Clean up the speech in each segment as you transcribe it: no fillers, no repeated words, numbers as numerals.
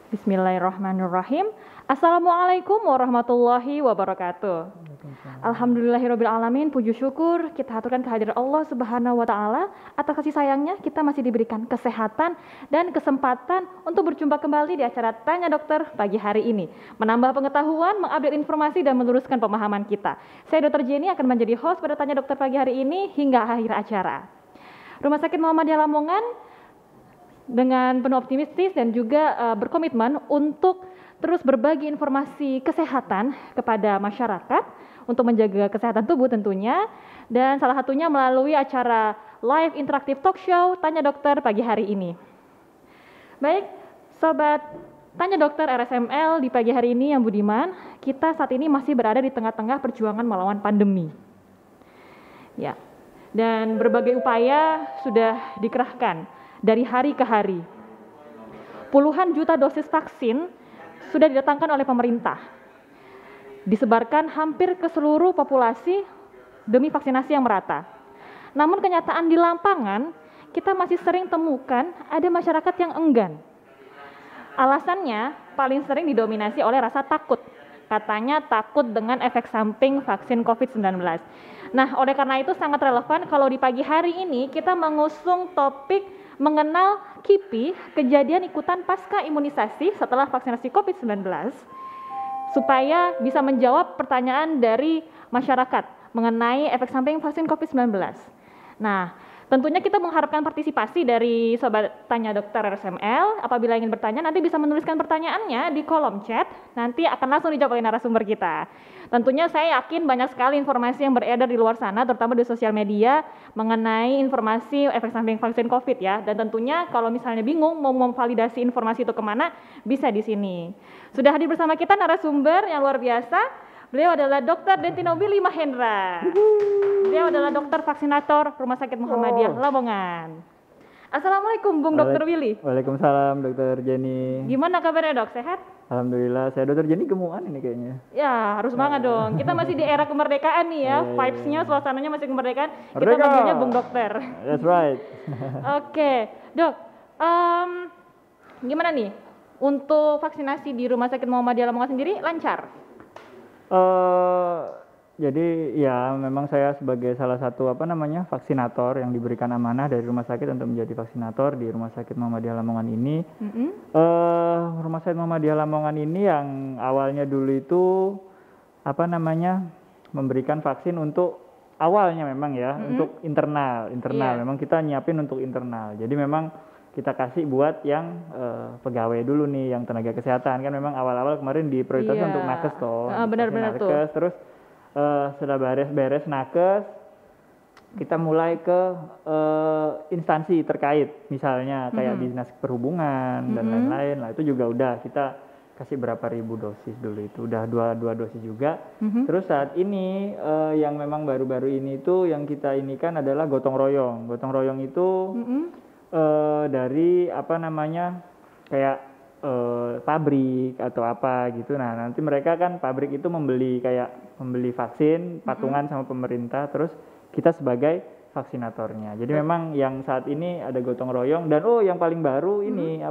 Bismillahirrahmanirrahim. Assalamualaikum warahmatullahi wabarakatuh. Alhamdulillahirabbil alamin, puji syukur kita haturkan kehadiran Allah Subhanahu wa taala atas kasih sayangnya kita masih diberikan kesehatan dan kesempatan untuk berjumpa kembali di acara Tanya Dokter pagi hari ini. Menambah pengetahuan, mengupdate informasi dan meluruskan pemahaman kita. Saya Dr. Jenny akan menjadi host pada Tanya Dokter pagi hari ini hingga akhir acara. Rumah Sakit Muhammadiyah Lamongan dengan penuh optimistis dan juga berkomitmen untuk terus berbagi informasi kesehatan kepada masyarakat untuk menjaga kesehatan tubuh tentunya, dan salah satunya melalui acara live interaktif talk show Tanya Dokter pagi hari ini. Baik, Sobat Tanya Dokter RSML, di pagi hari ini yang budiman, kita saat ini masih berada di tengah-tengah perjuangan melawan pandemi. Ya, dan berbagai upaya sudah dikerahkan dari hari ke hari. Puluhan juta dosis vaksin sudah didatangkan oleh pemerintah, disebarkan hampir ke seluruh populasi demi vaksinasi yang merata. Namun kenyataan di lapangan, kita masih sering temukan ada masyarakat yang enggan. Alasannya paling sering didominasi oleh rasa takut. Katanya takut dengan efek samping vaksin COVID-19. Nah, oleh karena itu sangat relevan kalau di pagi hari ini kita mengusung topik mengenal KIPI, kejadian ikutan pasca imunisasi setelah vaksinasi COVID-19, supaya bisa menjawab pertanyaan dari masyarakat mengenai efek samping vaksin COVID-19. Nah, tentunya kita mengharapkan partisipasi dari Sobat Tanya Dokter RSML. Apabila ingin bertanya, nanti bisa menuliskan pertanyaannya di kolom chat, nanti akan langsung dijawab oleh narasumber kita. Tentunya saya yakin banyak sekali informasi yang beredar di luar sana, terutama di sosial media, mengenai informasi efek samping vaksin COVID ya. Dan tentunya kalau misalnya bingung mau memvalidasi informasi itu kemana, bisa di sini. Sudah hadir bersama kita narasumber yang luar biasa. Beliau adalah Dr. Dentino Willy Mahendra. Beliau adalah dokter vaksinator Rumah Sakit Muhammadiyah Lamongan. Assalamualaikum Bung Dr. Willy. Waalaikumsalam Dr. Jenny. Gimana kabarnya Dok? Sehat? Alhamdulillah, saya Dr. Jenny gemukan ini kayaknya. Ya harus semangat dong. Kita masih di era kemerdekaan nih ya. Vibes-nya, suasananya masih kemerdekaan. Kita Merdeka! panggilnya Bung Dokter. That's right. Oke, Dok. Gimana nih? Untuk vaksinasi di Rumah Sakit Muhammadiyah Lamongan sendiri lancar? Jadi ya memang saya sebagai salah satu vaksinator yang diberikan amanah dari rumah sakit untuk menjadi vaksinator di Rumah Sakit Muhammadiyah Lamongan ini. Rumah Sakit Muhammadiyah Lamongan ini yang awalnya dulu itu memberikan vaksin untuk awalnya memang ya untuk internal. Iya. Memang kita nyiapin untuk internal. Jadi memang kita kasih buat yang pegawai dulu nih, yang tenaga kesehatan. Kan memang awal-awal kemarin diprioritaskan Iya. untuk nakes toh. Benar-benar tuh. Nakes, terus setelah beres nakes, kita mulai ke instansi terkait, misalnya kayak dinas perhubungan dan lain-lain. Lah itu juga udah kita kasih berapa ribu dosis dulu itu, udah dua dosis juga. Terus saat ini yang memang baru-baru ini itu yang kita inikan adalah gotong royong. Gotong royong itu dari kayak pabrik atau apa gitu. Nah nanti mereka kan pabrik itu membeli vaksin patungan sama pemerintah, terus kita sebagai vaksinatornya. Jadi memang yang saat ini ada gotong royong, dan yang paling baru ini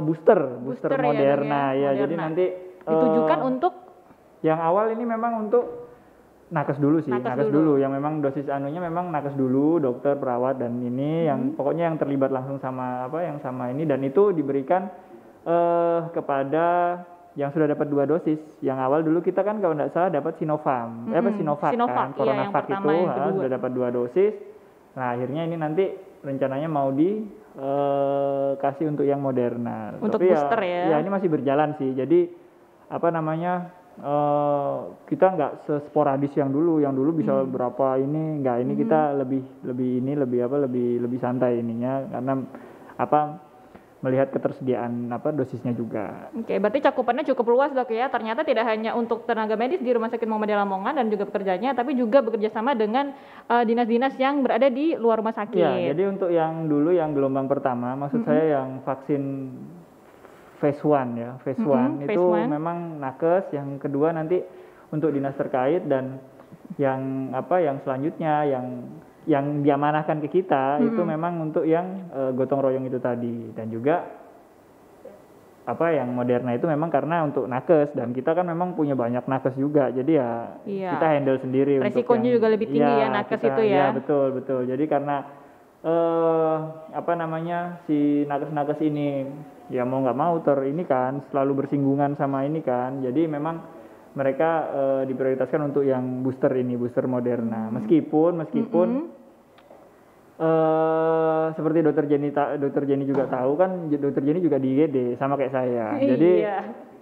booster Moderna ya. Jadi nanti ditujukan untuk yang awal ini memang untuk nakes dulu sih, nakes dulu yang memang dosis anunya memang nakes dulu, dokter, perawat, dan ini yang pokoknya yang terlibat langsung sama ini, dan itu diberikan kepada yang sudah dapat 2 dosis. Yang awal dulu kita kan kalau tidak salah dapat Sinovac kan, Coronavac itu sudah dapat 2 dosis. Nah akhirnya ini nanti rencananya mau dikasih untuk yang Moderna. Untuk tapi booster ya. Ya ini masih berjalan sih. Jadi kita nggak sesporadis yang dulu bisa berapa ini, nggak, ini kita lebih santai ininya, karena melihat ketersediaan dosisnya juga. Oke, berarti cakupannya cukup luas Dok ya. Ternyata tidak hanya untuk tenaga medis di Rumah Sakit Muhammadiyah Lamongan dan juga pekerjanya, tapi juga bekerja sama dengan dinas-dinas yang berada di luar rumah sakit. Ya, jadi untuk yang dulu yang gelombang pertama, maksud saya yang vaksin phase 1 ya. Phase 1 itu memang nakes, yang kedua nanti untuk dinas terkait, dan yang selanjutnya yang diamanahkan ke kita itu memang untuk yang gotong royong itu tadi. Dan juga yang Moderna itu memang karena untuk nakes, dan kita kan memang punya banyak nakes juga, jadi ya Iya. kita handle sendiri. Resikonya juga lebih tinggi ya nakes itu ya. Ya betul. Jadi karena si nakes-nakes ini ya mau nggak mau ini kan selalu bersinggungan sama ini kan, jadi memang mereka diprioritaskan untuk yang booster booster Moderna. Meskipun seperti dokter Jenny juga tahu kan, dokter Jenny juga di IGD sama kayak saya. Jadi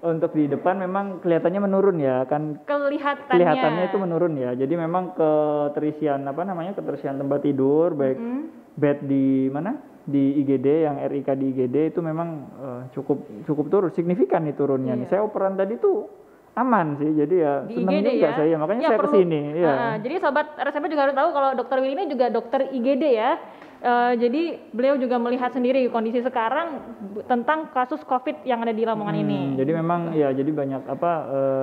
untuk di depan memang kelihatannya menurun ya kan, kelihatannya itu menurun ya. Jadi memang keterisian tempat tidur baik bed di IGD yang RIK di IGD itu memang cukup turun, signifikan nih turunnya nih. Saya operan tadi tuh aman sih, jadi ya seneng juga ya. Saya makanya saya kesini ya. Jadi sobat RSMP juga harus tahu kalau dokter Willy ini juga dokter IGD ya. Jadi beliau juga melihat sendiri kondisi sekarang tentang kasus COVID yang ada di Lamongan ini. Jadi memang ya, jadi banyak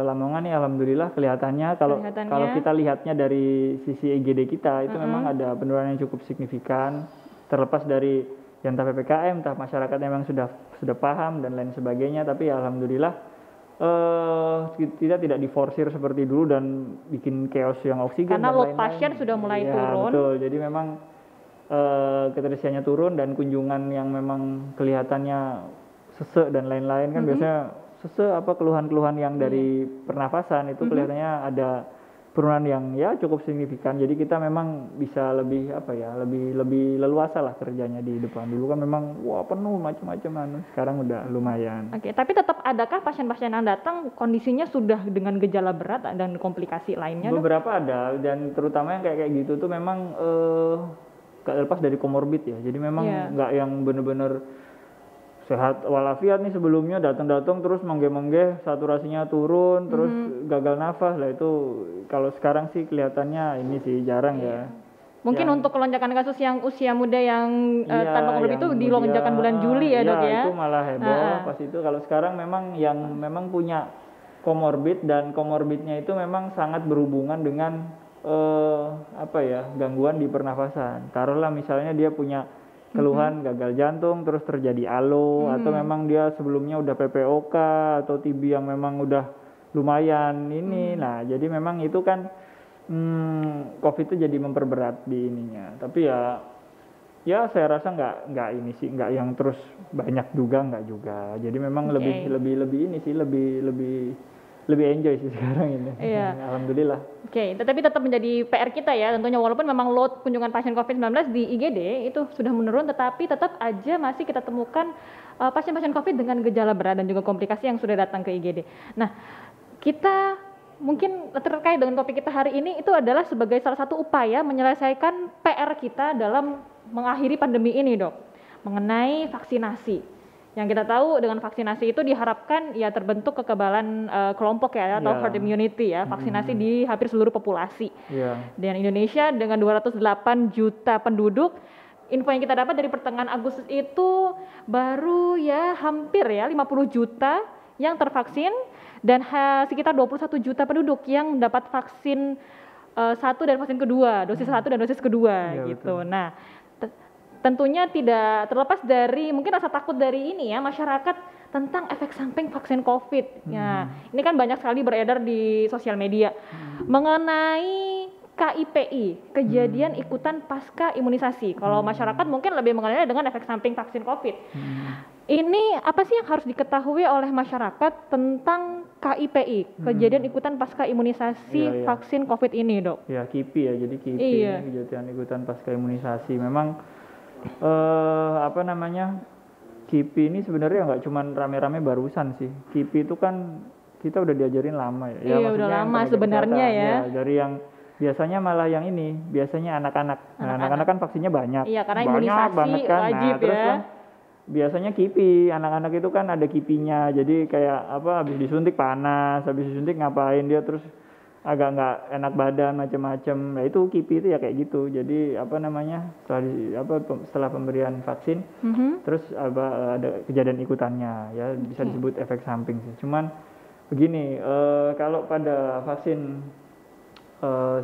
Lamongan nih alhamdulillah kelihatannya kalau kita lihatnya dari sisi IGD kita itu memang ada penurunan yang cukup signifikan, terlepas dari entah PPKM, entah masyarakat memang sudah paham dan lain sebagainya, tapi ya alhamdulillah kita tidak diforsir seperti dulu dan bikin chaos yang oksigen karena dan load pasien sudah mulai turun. Betul, jadi memang keterisiannya turun dan kunjungan yang memang kelihatannya sesek dan lain-lain kan biasanya sesek keluhan-keluhan yang dari pernafasan itu kelihatannya ada penurunan yang ya cukup signifikan. Jadi kita memang bisa lebih lebih leluasa lah kerjanya di depan. Dulu kan memang penuh macam-macam, sekarang udah lumayan. Oke, tapi tetap adakah pasien-pasien yang datang kondisinya sudah dengan gejala berat dan komplikasi lainnya? Beberapa ada, dan terutama yang kayak gitu tuh memang gak lepas dari komorbid ya. Jadi memang nggak yang bener-bener sehat walafiat nih sebelumnya datang terus menggeh-menggeh, saturasinya turun, terus gagal nafas lah. Itu kalau sekarang sih kelihatannya ini sih jarang ya. Mungkin untuk lonjakan kasus yang usia muda yang tanpa komorbid itu di lonjakan bulan Juli ya dok ya. Itu malah heboh pas itu. Kalau sekarang memang yang memang punya komorbid dan komorbidnya itu memang sangat berhubungan dengan gangguan di pernafasan. Taruhlah misalnya dia punya keluhan gagal jantung terus terjadi ALO, atau memang dia sebelumnya udah PPOK atau TB yang memang udah lumayan ini. Nah, jadi memang itu kan COVID itu jadi memperberat di ininya. Tapi ya saya rasa nggak yang terus banyak juga, nggak juga. Jadi memang lebih ini sih, lebih enjoy sih sekarang ini. Iya. Alhamdulillah. Oke, tetapi tetap menjadi PR kita ya tentunya, walaupun memang load kunjungan pasien COVID-19 di IGD itu sudah menurun, tetapi tetap aja masih kita temukan pasien-pasien COVID dengan gejala berat dan juga komplikasi yang sudah datang ke IGD. Nah, kita mungkin terkait dengan topik kita hari ini itu adalah sebagai salah satu upaya menyelesaikan PR kita dalam mengakhiri pandemi ini dok, mengenai vaksinasi. Yang kita tahu dengan vaksinasi itu diharapkan ya terbentuk kekebalan kelompok ya atau herd immunity ya, vaksinasi di hampir seluruh populasi. Dan Indonesia dengan 208 juta penduduk, info yang kita dapat dari pertengahan Agustus itu baru ya hampir ya 50 juta yang tervaksin dan sekitar 21 juta penduduk yang mendapat vaksin satu dan vaksin kedua, dosis satu dan dosis kedua gitu. Betul. Nah, tentunya tidak terlepas dari mungkin rasa takut dari ini ya masyarakat tentang efek samping vaksin COVID. Ya, ini kan banyak sekali beredar di sosial media mengenai KIPI, kejadian ikutan pasca imunisasi. Kalau masyarakat mungkin lebih mengenalnya dengan efek samping vaksin COVID. Ini apa sih yang harus diketahui oleh masyarakat tentang KIPI, kejadian ikutan pasca imunisasi vaksin COVID ini, dok? Ya, KIPI ya, jadi KIPI kejadian ikutan pasca imunisasi. Memang KIPI ini sebenarnya nggak cuma rame-rame barusan sih. KIPI itu kan kita udah diajarin lama ya. Iya, udah lama sebenarnya ya. Dari yang biasanya malah yang ini, biasanya anak-anak. Nah, anak-anak kan vaksinnya banyak. Iya, karena banyak imunisasi banget kan. wajib terus ya. Kan, biasanya KIPI, anak-anak itu kan ada KIPI-nya. Jadi kayak habis disuntik panas, habis disuntik ngapain dia terus agak nggak enak badan macam-macam. Nah, itu KIPI itu ya kayak gitu. Jadi setelah pemberian vaksin terus ada kejadian ikutannya ya, bisa disebut efek samping sih. Cuman begini, kalau pada vaksin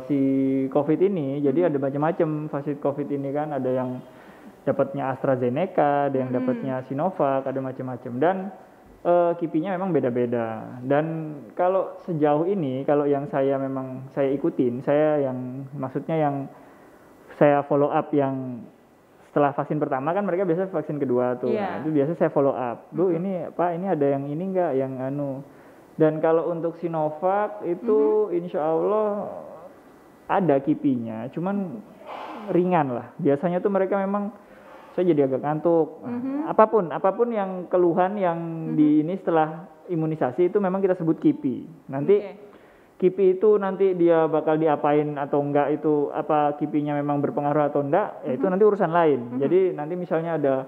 si COVID ini jadi ada macam-macam vaksin COVID ini kan, ada yang dapatnya AstraZeneca, ada yang dapatnya Sinovac, ada macam-macam. Dan KIPI-nya memang beda-beda. Dan kalau sejauh ini, kalau yang saya ikutin, maksudnya yang saya follow up yang setelah vaksin pertama kan mereka biasa vaksin kedua tuh. Iya. Nah, itu biasa saya follow up. Bu, ini Pak, ini ada yang ini enggak yang anu. Dan kalau untuk Sinovac itu insya Allah ada KIPI-nya, cuman ringan lah. Biasanya tuh mereka memang saya jadi agak ngantuk. Apapun yang keluhan yang di ini setelah imunisasi itu memang kita sebut KIPI. Nanti KIPI itu nanti dia bakal diapain atau enggak, itu apa KIPI-nya memang berpengaruh atau enggak, ya itu nanti urusan lain. Jadi nanti misalnya ada,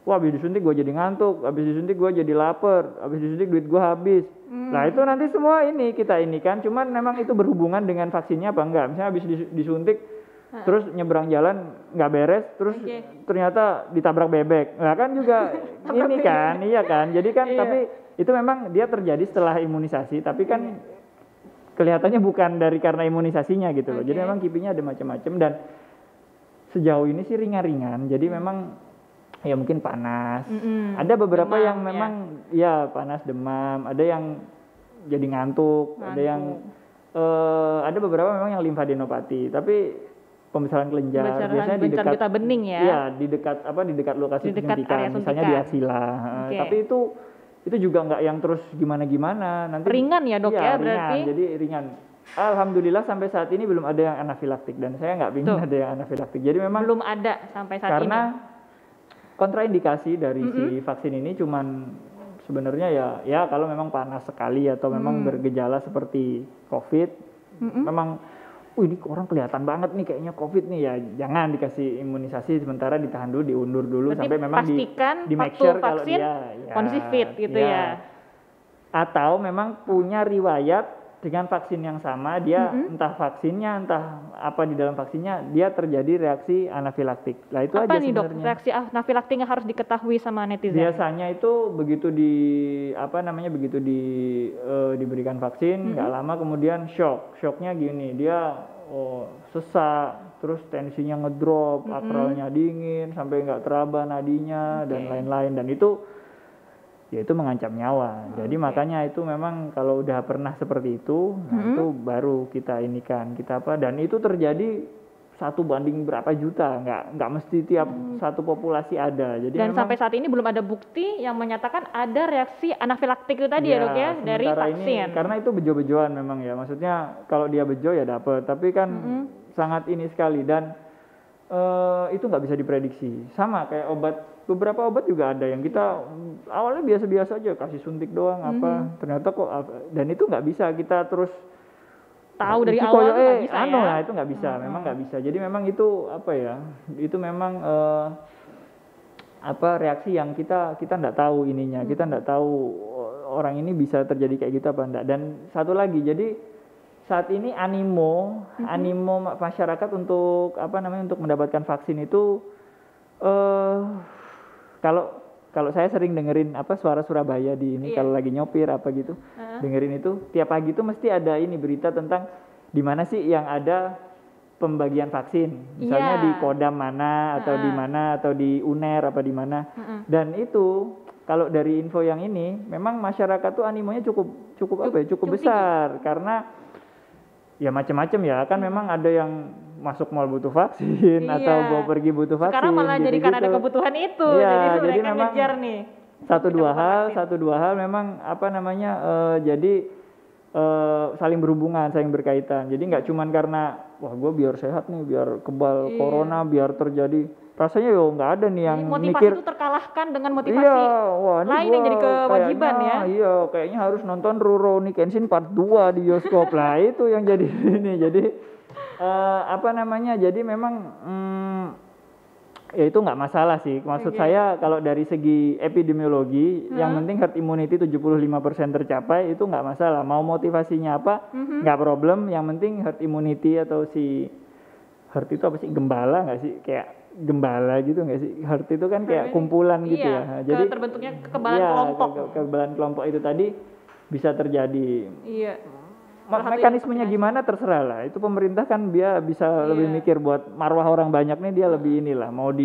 wah habis disuntik gue jadi ngantuk, habis disuntik gue jadi lapar, habis disuntik duit gue habis. Nah itu nanti semua ini kita ini kan, cuman memang itu berhubungan dengan vaksinnya apa enggak. Misalnya habis disuntik, terus nyebrang jalan nggak beres, terus ternyata ditabrak bebek. Nah kan juga ini kan, iya kan. Jadi kan tapi itu memang dia terjadi setelah imunisasi, tapi kan kelihatannya bukan karena imunisasinya gitu loh. Jadi memang KIPI-nya ada macam-macam dan sejauh ini sih ringan-ringan. Jadi memang ya mungkin panas. Ada beberapa demam, yang memang ya panas, demam. Ada yang jadi ngantuk. Ada yang ada beberapa memang yang limfadenopati. Tapi pembesaran kelenjar biasanya di dekat getah bening ya. Iya, di dekat lokasi suntikan, misalnya di aksila. Tapi itu juga nggak yang terus gimana-gimana. Nanti ringan ya dok ya ringan, berarti. Jadi ringan. Alhamdulillah sampai saat ini belum ada yang anafilaktik dan saya nggak ingin ada yang anafilaktik. Jadi memang belum ada sampai saat karena ini. Karena kontraindikasi dari si vaksin ini cuman sebenarnya ya kalau memang panas sekali atau memang bergejala seperti COVID, memang ini orang kelihatan banget nih kayaknya COVID nih, ya jangan dikasih imunisasi, sementara ditahan dulu, diundur dulu. Berarti sampai memang di make sure kalau dia kondisi fit gitu ya. Atau memang punya riwayat dengan vaksin yang sama, dia entah vaksinnya, entah apa di dalam vaksinnya, dia terjadi reaksi anafilaktik. Lah itu apa aja nih sebenarnya. Dok, reaksi anafilaktik yang harus diketahui sama netizen? Biasanya itu begitu diberikan vaksin, nggak lama kemudian shocknya gini, dia sesak, terus tensinya ngedrop, akralnya dingin, sampai nggak teraba nadinya dan lain-lain, dan itu mengancam nyawa. Jadi makanya itu memang kalau udah pernah seperti itu, nah itu baru kita dan itu terjadi 1 banding berapa juta, nggak mesti tiap satu populasi ada. Jadi dan sampai saat ini belum ada bukti yang menyatakan ada reaksi anafilaktik itu tadi ya dok ya dari vaksin. Karena itu bejo-bejoan memang ya, maksudnya kalau dia bejo ya dapet, tapi kan sangat ini sekali dan itu nggak bisa diprediksi. Sama kayak beberapa obat juga ada yang kita awalnya biasa-biasa aja, kasih suntik doang ternyata kok dan itu nggak bisa kita terus tahu dari awal nggak bisa ya. Nah itu nggak bisa, memang nggak bisa. Jadi memang itu itu memang reaksi yang kita nggak tahu ininya, kita nggak tahu orang ini bisa terjadi kayak gitu apa enggak. Dan satu lagi, jadi saat ini animo masyarakat untuk untuk mendapatkan vaksin itu kalau saya sering dengerin suara Surabaya di ini kalau lagi nyopir gitu, dengerin itu tiap pagi itu mesti ada ini berita tentang di mana sih yang ada pembagian vaksin, misalnya di Kodam mana atau di mana atau di UNER apa di mana, dan itu kalau dari info yang ini memang masyarakat tuh animonya cukup besar tinggi. Karena ya macam-macam ya kan, memang ada yang masuk mall butuh vaksin atau mau pergi butuh vaksin. Sekarang malah jadi karena ada kebutuhan itu, jadi memang ngejar nih. Satu dua hal memang jadi saling berhubungan, saling berkaitan. Jadi nggak cuman karena wah gue biar sehat nih, biar kebal corona, biar terjadi. Rasanya nggak ada nih yang motivasi mikir itu terkalahkan dengan motivasi lain yang jadi kewajiban ya. Iya, kayaknya harus nonton Rurouni Kenshin Part 2 di bioskop. Lah itu yang jadi ini. Jadi jadi memang ya itu nggak masalah sih. Maksud saya kalau dari segi epidemiologi, yang penting herd immunity 75% tercapai itu nggak masalah. Mau motivasinya apa, nggak problem. Yang penting herd immunity atau si herd itu apa sih, gembala nggak sih, kayak gembala gitu nggak sih? Herd itu kan kayak kumpulan gitu ya. Nah, jadi terbentuknya kekebalan kelompok. Kekebalan kelompok itu tadi bisa terjadi. Iya. Mekanismenya gimana terserah lah. Itu pemerintah kan dia bisa lebih mikir buat marwah orang banyak nih, dia lebih inilah. Mau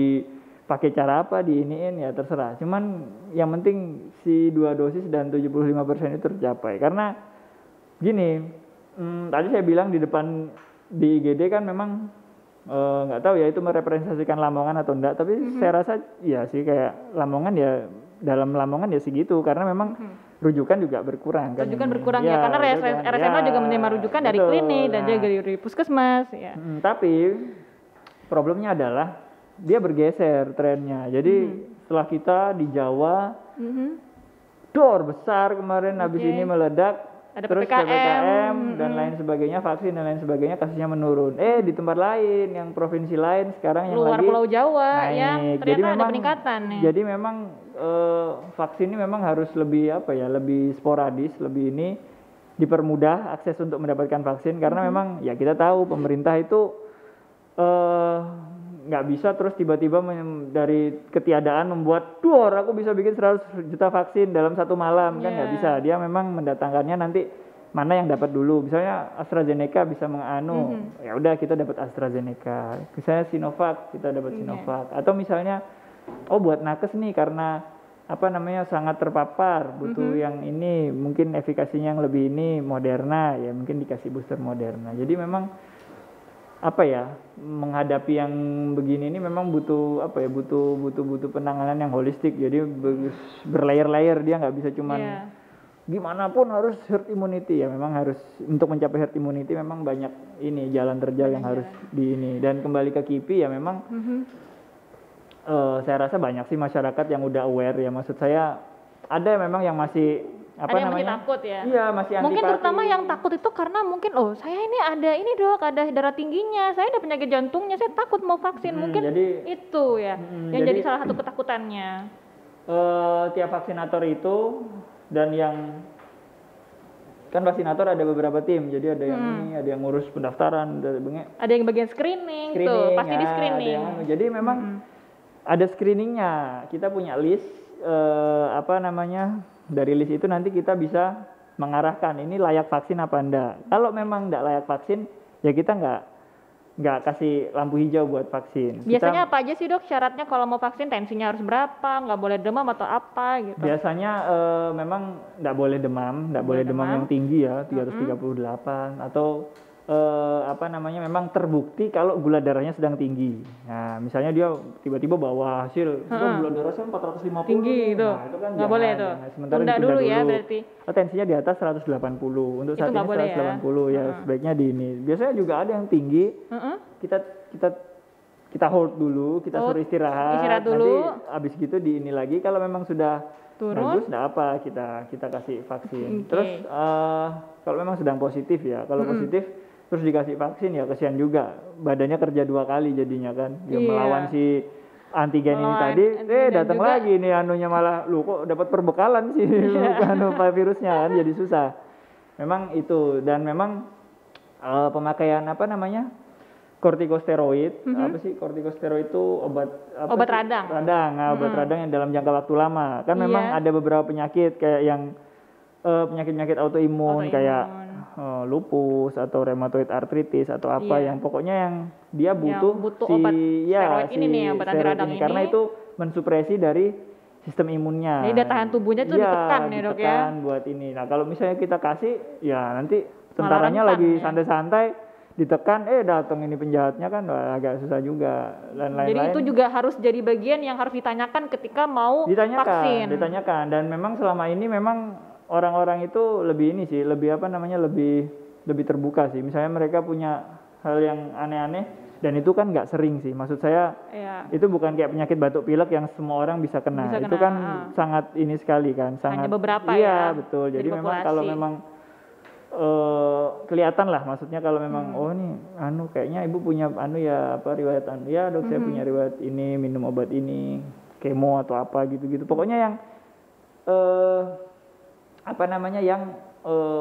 pakai cara apa diiniin ya terserah. Cuman yang penting si 2 dosis dan 75% itu tercapai. Karena gini, tadi saya bilang di depan di IGD kan memang nggak tahu ya itu merepresentasikan Lamongan atau enggak, tapi saya rasa ya sih kayak Lamongan ya, dalam Lamongan ya segitu, karena memang rujukan juga berkurang kan. Rujukan berkurang ya, karena RSMA juga menerima rujukan dari betul. klinik dan juga dari puskesmas ya. Tapi problemnya adalah dia bergeser trennya. Jadi setelah kita di Jawa dor besar kemarin, habis ini meledak, ada terus PPKM, dan lain sebagainya, vaksin dan lain sebagainya, kasusnya menurun. Di tempat lain, yang provinsi lain sekarang yang luar lagi Pulau Jawa naik. ya, ternyata jadi ada memang, peningkatan ya. Jadi memang vaksin ini memang harus lebih lebih sporadis, lebih ini dipermudah akses untuk mendapatkan vaksin, karena memang ya kita tahu pemerintah itu nggak bisa terus tiba-tiba dari ketiadaan membuat aku bisa bikin 100 juta vaksin dalam satu malam, kan nggak bisa. Dia memang mendatangkannya nanti mana yang dapat dulu. Misalnya AstraZeneca bisa ya udah kita dapat AstraZeneca. Misalnya Sinovac kita dapat Sinovac. Atau misalnya buat nakes nih karena sangat terpapar, butuh yang ini, mungkin efikasinya yang lebih ini, Moderna, ya mungkin dikasih booster Moderna. Jadi memang menghadapi yang begini ini memang butuh butuh penanganan yang holistik. Jadi berlayer-layer, dia nggak bisa cuman gimana pun harus herd immunity ya. Memang harus, untuk mencapai herd immunity memang banyak ini jalan terjal yang harus di ini. Dan kembali ke KIPI ya memang saya rasa banyak sih masyarakat yang udah aware ya. Maksud saya ada memang yang masih masih takut ya. Iya, masih antipati. Mungkin terutama yang takut itu karena mungkin saya ini ada ini dok, ada darah tingginya, saya ada penyakit jantungnya, saya takut mau vaksin. Mungkin itu ya yang jadi salah satu ketakutannya. Tiap vaksinator itu, dan yang kan vaksinator ada beberapa tim, jadi ada yang ini, ada yang ngurus pendaftaran, ada yang bagian screening tuh, pasti di screening. Jadi memang ada screeningnya. Kita punya list dari list itu nanti kita bisa mengarahkan ini layak vaksin apa enggak. Kalau memang enggak layak vaksin, ya kita enggak kasih lampu hijau buat vaksin. Biasanya apa aja sih dok syaratnya kalau mau vaksin? Tensinya harus berapa? Nggak boleh demam atau apa gitu? Biasanya memang enggak boleh demam, yang tinggi ya, 338 atau memang terbukti kalau gula darahnya sedang tinggi. Nah, misalnya dia tiba-tiba bawa hasil, gula darahnya 450. Tinggi itu. Nah, itu kan nggak boleh tuh. Sementara tunda dulu ya berarti. Tensinya di atas 180. Untuk saat ini 180 ya, sebaiknya di ini. Biasanya juga ada yang tinggi. Kita hold dulu, kita suruh istirahat dulu. Nanti habis gitu di ini lagi, kalau memang sudah turun, bagus, enggak apa, kita kasih vaksin. Terus kalau memang sedang positif ya, kalau positif terus dikasih vaksin ya kesian juga, badannya kerja 2 kali jadinya kan. Dia melawan si antigen ini tadi, datang lagi nih anunya malah, lu kok dapat perbekalan sih bukan virusnya kan, jadi susah. Memang itu, dan memang pemakaian kortikosteroid, kortikosteroid itu obat radang. Obat radang yang dalam jangka waktu lama. Kan memang ada beberapa penyakit kayak yang penyakit-penyakit autoimun kayak lupus atau rheumatoid arthritis atau apa yang pokoknya yang dia butuh obat steroid ini nih, obat anti radang ini, karena itu mensupresi dari sistem imunnya. Jadi daya tahan tubuhnya itu ditekan ya dok ya. Buat ini. Nah kalau misalnya kita kasih, ya nanti tentaranya lagi santai-santai, ditekan, datang ini penjahatnya kan, agak susah juga dan lain-lain. Jadi itu juga harus jadi bagian yang harus ditanyakan ketika mau vaksin. Ditanyakan, dan memang selama ini memang orang-orang itu lebih ini sih, lebih lebih terbuka sih. Misalnya mereka punya hal yang aneh-aneh, dan itu kan nggak sering sih. Maksud saya itu bukan kayak penyakit batuk pilek yang semua orang bisa kena. Itu kan sangat ini sekali kan, sangat. Hanya beberapa ya. Iya betul. Jadi memang kalau memang kelihatan lah, maksudnya kalau memang ini kayaknya ibu punya riwayat ya dok, saya punya riwayat ini, minum obat ini, kemo atau apa gitu-gitu. Pokoknya yang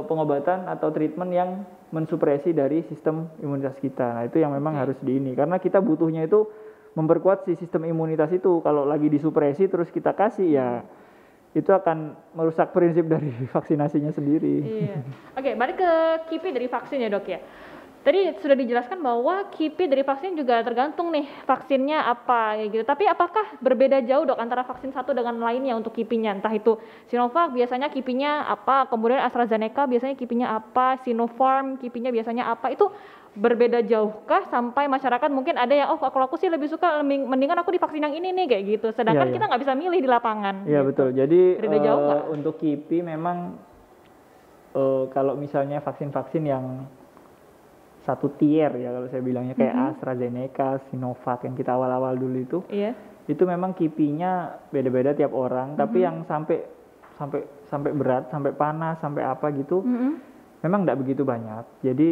pengobatan atau treatment yang mensupresi dari sistem imunitas kita. Nah, itu yang memang harus karena kita butuhnya itu memperkuat si sistem imunitas itu. Kalau lagi disupresi terus kita kasih ya itu akan merusak prinsip dari vaksinasinya sendiri. Iya. Oke, balik ke KIPI dari vaksin ya dok ya. Tadi sudah dijelaskan bahwa KIPI dari vaksin juga tergantung nih vaksinnya apa ya gitu. Tapi apakah berbeda jauh dok antara vaksin satu dengan lainnya untuk KIPI-nya? Entah itu Sinovac biasanya KIPI-nya apa, kemudian AstraZeneca biasanya KIPI-nya apa, Sinopharm KIPI-nya biasanya apa. Itu berbeda jauhkah sampai masyarakat mungkin ada yang kalau aku sih lebih suka mendingan aku divaksin yang ini nih kayak gitu. Sedangkan kita nggak bisa milih di lapangan. Iya gitu. betul. Jadi berbeda jauh nggak? Untuk KIPI memang kalau misalnya vaksin-vaksin yang satu tier ya kalau saya bilangnya kayak AstraZeneca, Sinovac yang kita awal-awal dulu itu memang KIPI-nya beda-beda tiap orang, tapi yang sampai berat, sampai panas, sampai apa gitu, memang nggak begitu banyak. Jadi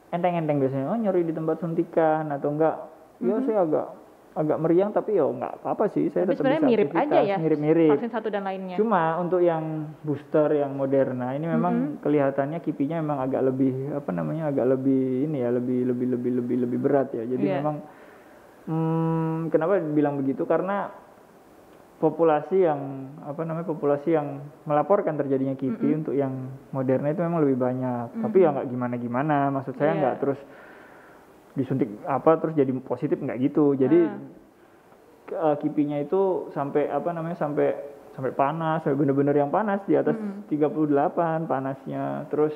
enteng-enteng biasanya, nyeri di tempat suntikan atau enggak, ya saya agak meriang tapi ya nggak apa-apa sih, saya tetap bisa mirip aja ya, mirip-mirip. Vaksin satu dan lainnya. Cuma untuk yang booster, yang Moderna ini memang kelihatannya KIPI-nya memang agak lebih agak lebih ini ya, lebih berat ya. Jadi memang kenapa bilang begitu? Karena populasi yang melaporkan terjadinya KIPI untuk yang Moderna itu memang lebih banyak. Tapi ya nggak gimana-gimana, maksud saya nggak terus disuntik terus jadi positif, nggak gitu. Jadi KIPI-nya itu sampai sampai panas, sampai benar-benar yang panas di atas 38 panasnya. Terus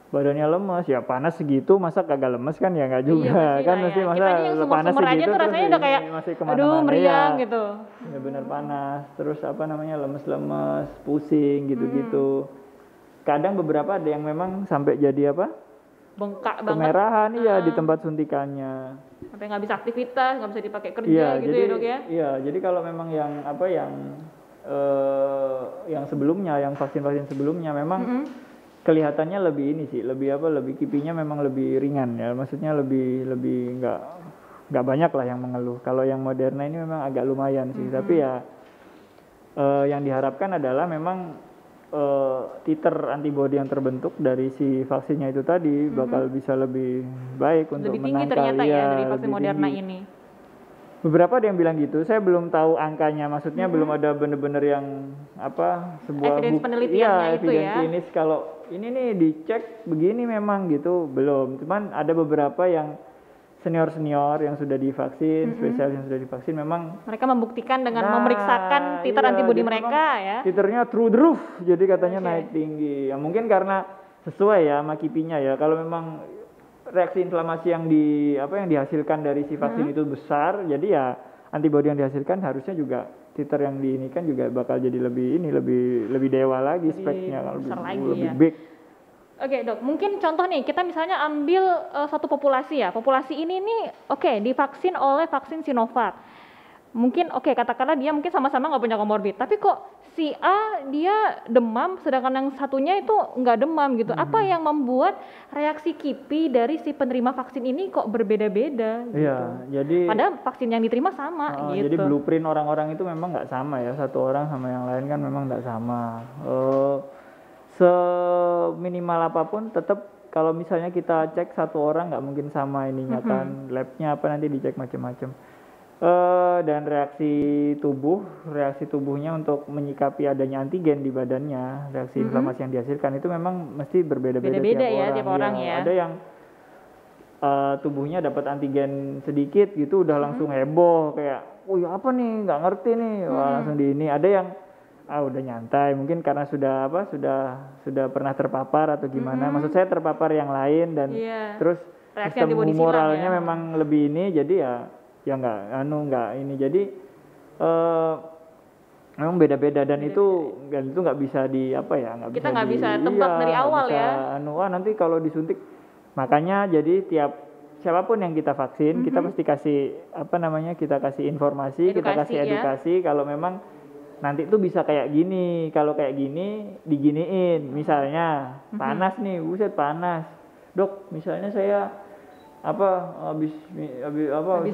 badannya lemes, ya panas segitu masa kagak lemes kan, ya nggak juga kan, mesti masa panas segitu terus rasanya udah kayak masih kemana-mana, aduh meriang gitu. Ya benar panas, terus lemes-lemes, pusing gitu-gitu. Kadang beberapa ada yang memang sampai jadi bengkak banget, kemerahan di tempat suntikannya, sampai nggak bisa aktivitas, nggak bisa dipakai kerja gitu jadi, ya dok ya. Iya, jadi kalau memang yang sebelumnya, yang vaksin sebelumnya memang kelihatannya lebih ini sih, lebih KIPI-nya memang lebih ringan ya, maksudnya lebih nggak banyak lah yang mengeluh. Kalau yang Moderna ini memang agak lumayan sih, tapi ya yang diharapkan adalah memang titer antibodi yang terbentuk dari si vaksinnya itu tadi bakal bisa lebih baik untuk lebih tinggi menangkal ternyata ya dari vaksin Moderna ini. Beberapa ada yang bilang gitu, saya belum tahu angkanya, maksudnya belum ada benar-benar yang sebuah evidence penelitiannya itu evidence klinis kalau ini nih dicek begini memang gitu, belum. Cuman ada beberapa yang senior yang sudah divaksin, spesialis yang sudah divaksin, memang mereka membuktikan dengan memeriksakan titer antibodi mereka ya. Titernya through the roof, jadi katanya naik tinggi. Ya mungkin karena sesuai ya sama KIPI-nya ya. Kalau memang reaksi inflamasi yang dihasilkan dari si vaksin itu besar, jadi ya antibodi yang dihasilkan harusnya juga titer yang diinikan juga bakal jadi lebih dewa lagi, speknya kalau lebih big. Oke dok, mungkin contoh nih, kita misalnya ambil satu populasi ya, populasi ini nih divaksin oleh vaksin Sinovac. Mungkin katakanlah dia mungkin sama-sama nggak punya komorbid, tapi kok si A dia demam, sedangkan yang satunya itu nggak demam gitu. Apa yang membuat reaksi KIPI dari si penerima vaksin ini kok berbeda-beda gitu? Iya, jadi padahal vaksin yang diterima sama gitu. Jadi blueprint orang-orang itu memang nggak sama ya, satu orang sama yang lain kan memang nggak sama. Seminimal apapun tetap kalau misalnya kita cek satu orang nggak mungkin sama ininya kan, labnya nanti dicek macam-macam. Dan reaksi tubuhnya untuk menyikapi adanya antigen di badannya, reaksi inflamasi yang dihasilkan itu memang mesti berbeda-beda tiap orang ya. Ada yang tubuhnya dapat antigen sedikit gitu udah langsung heboh kayak, apa nih nggak ngerti nih, langsung di ini. Ada yang udah nyantai, mungkin karena sudah pernah terpapar atau gimana. Maksud saya terpapar yang lain dan terus sistem humoralnya memang lebih ini, jadi ya nggak ini. Jadi memang beda-beda dan itu nggak bisa kita nggak bisa tebak dari awal ya. Nanti kalau disuntik, makanya jadi siapapun yang kita vaksin kita pasti kasih kita kasih informasi, kita kasih edukasi kalau memang nanti itu bisa kayak gini, kalau kayak gini diginiin, misalnya panas nih, buset panas, dok, misalnya saya habis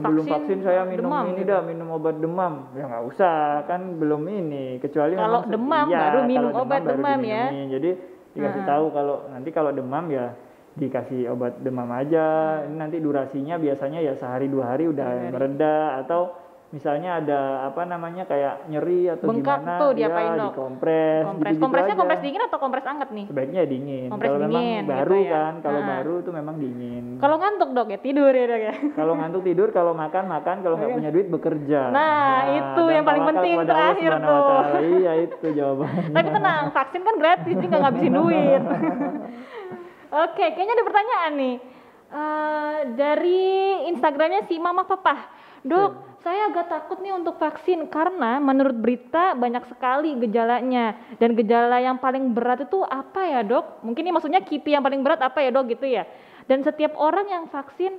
sebelum vaksin saya minum minum obat demam, ya nggak usah kan, belum ini, kecuali kalau demam baru minum obat demam ya. Jadi dikasih tahu kalau demam ya dikasih obat demam aja. Ini nanti durasinya biasanya ya sehari 2 hari udah mereda, atau misalnya ada apa namanya kayak nyeri atau Bengkak gimana, tuh ya diapain, Dok? dikompres, gitu-gitu Kompresnya aja. kompres dingin atau kompres hangat nih? Sebaiknya dingin. Kompres Kalau memang dingin, baru gitu ya. kan, kalau Heeh. baru itu memang dingin. Kalau ngantuk, Dok, ya tidur ya, Dok ya. Kalau ngantuk tidur, kalau makan, kalau nggak punya duit bekerja. Nah, itu dan yang paling tawakal penting kepada Allah terakhir Subhanahu wa tuh. Ta'ala. Iya itu jawabannya. Tapi tenang, vaksin kan gratis, jadi nggak ngabisin duit. Oke, kayaknya ada pertanyaan nih. Dari Instagramnya si Mama Papa. Dok, saya agak takut nih untuk vaksin karena menurut berita banyak sekali gejalanya. Dan gejala yang paling berat itu apa ya, Dok? Mungkin ini maksudnya KIPI yang paling berat apa ya, Dok, gitu ya. Dan setiap orang yang vaksin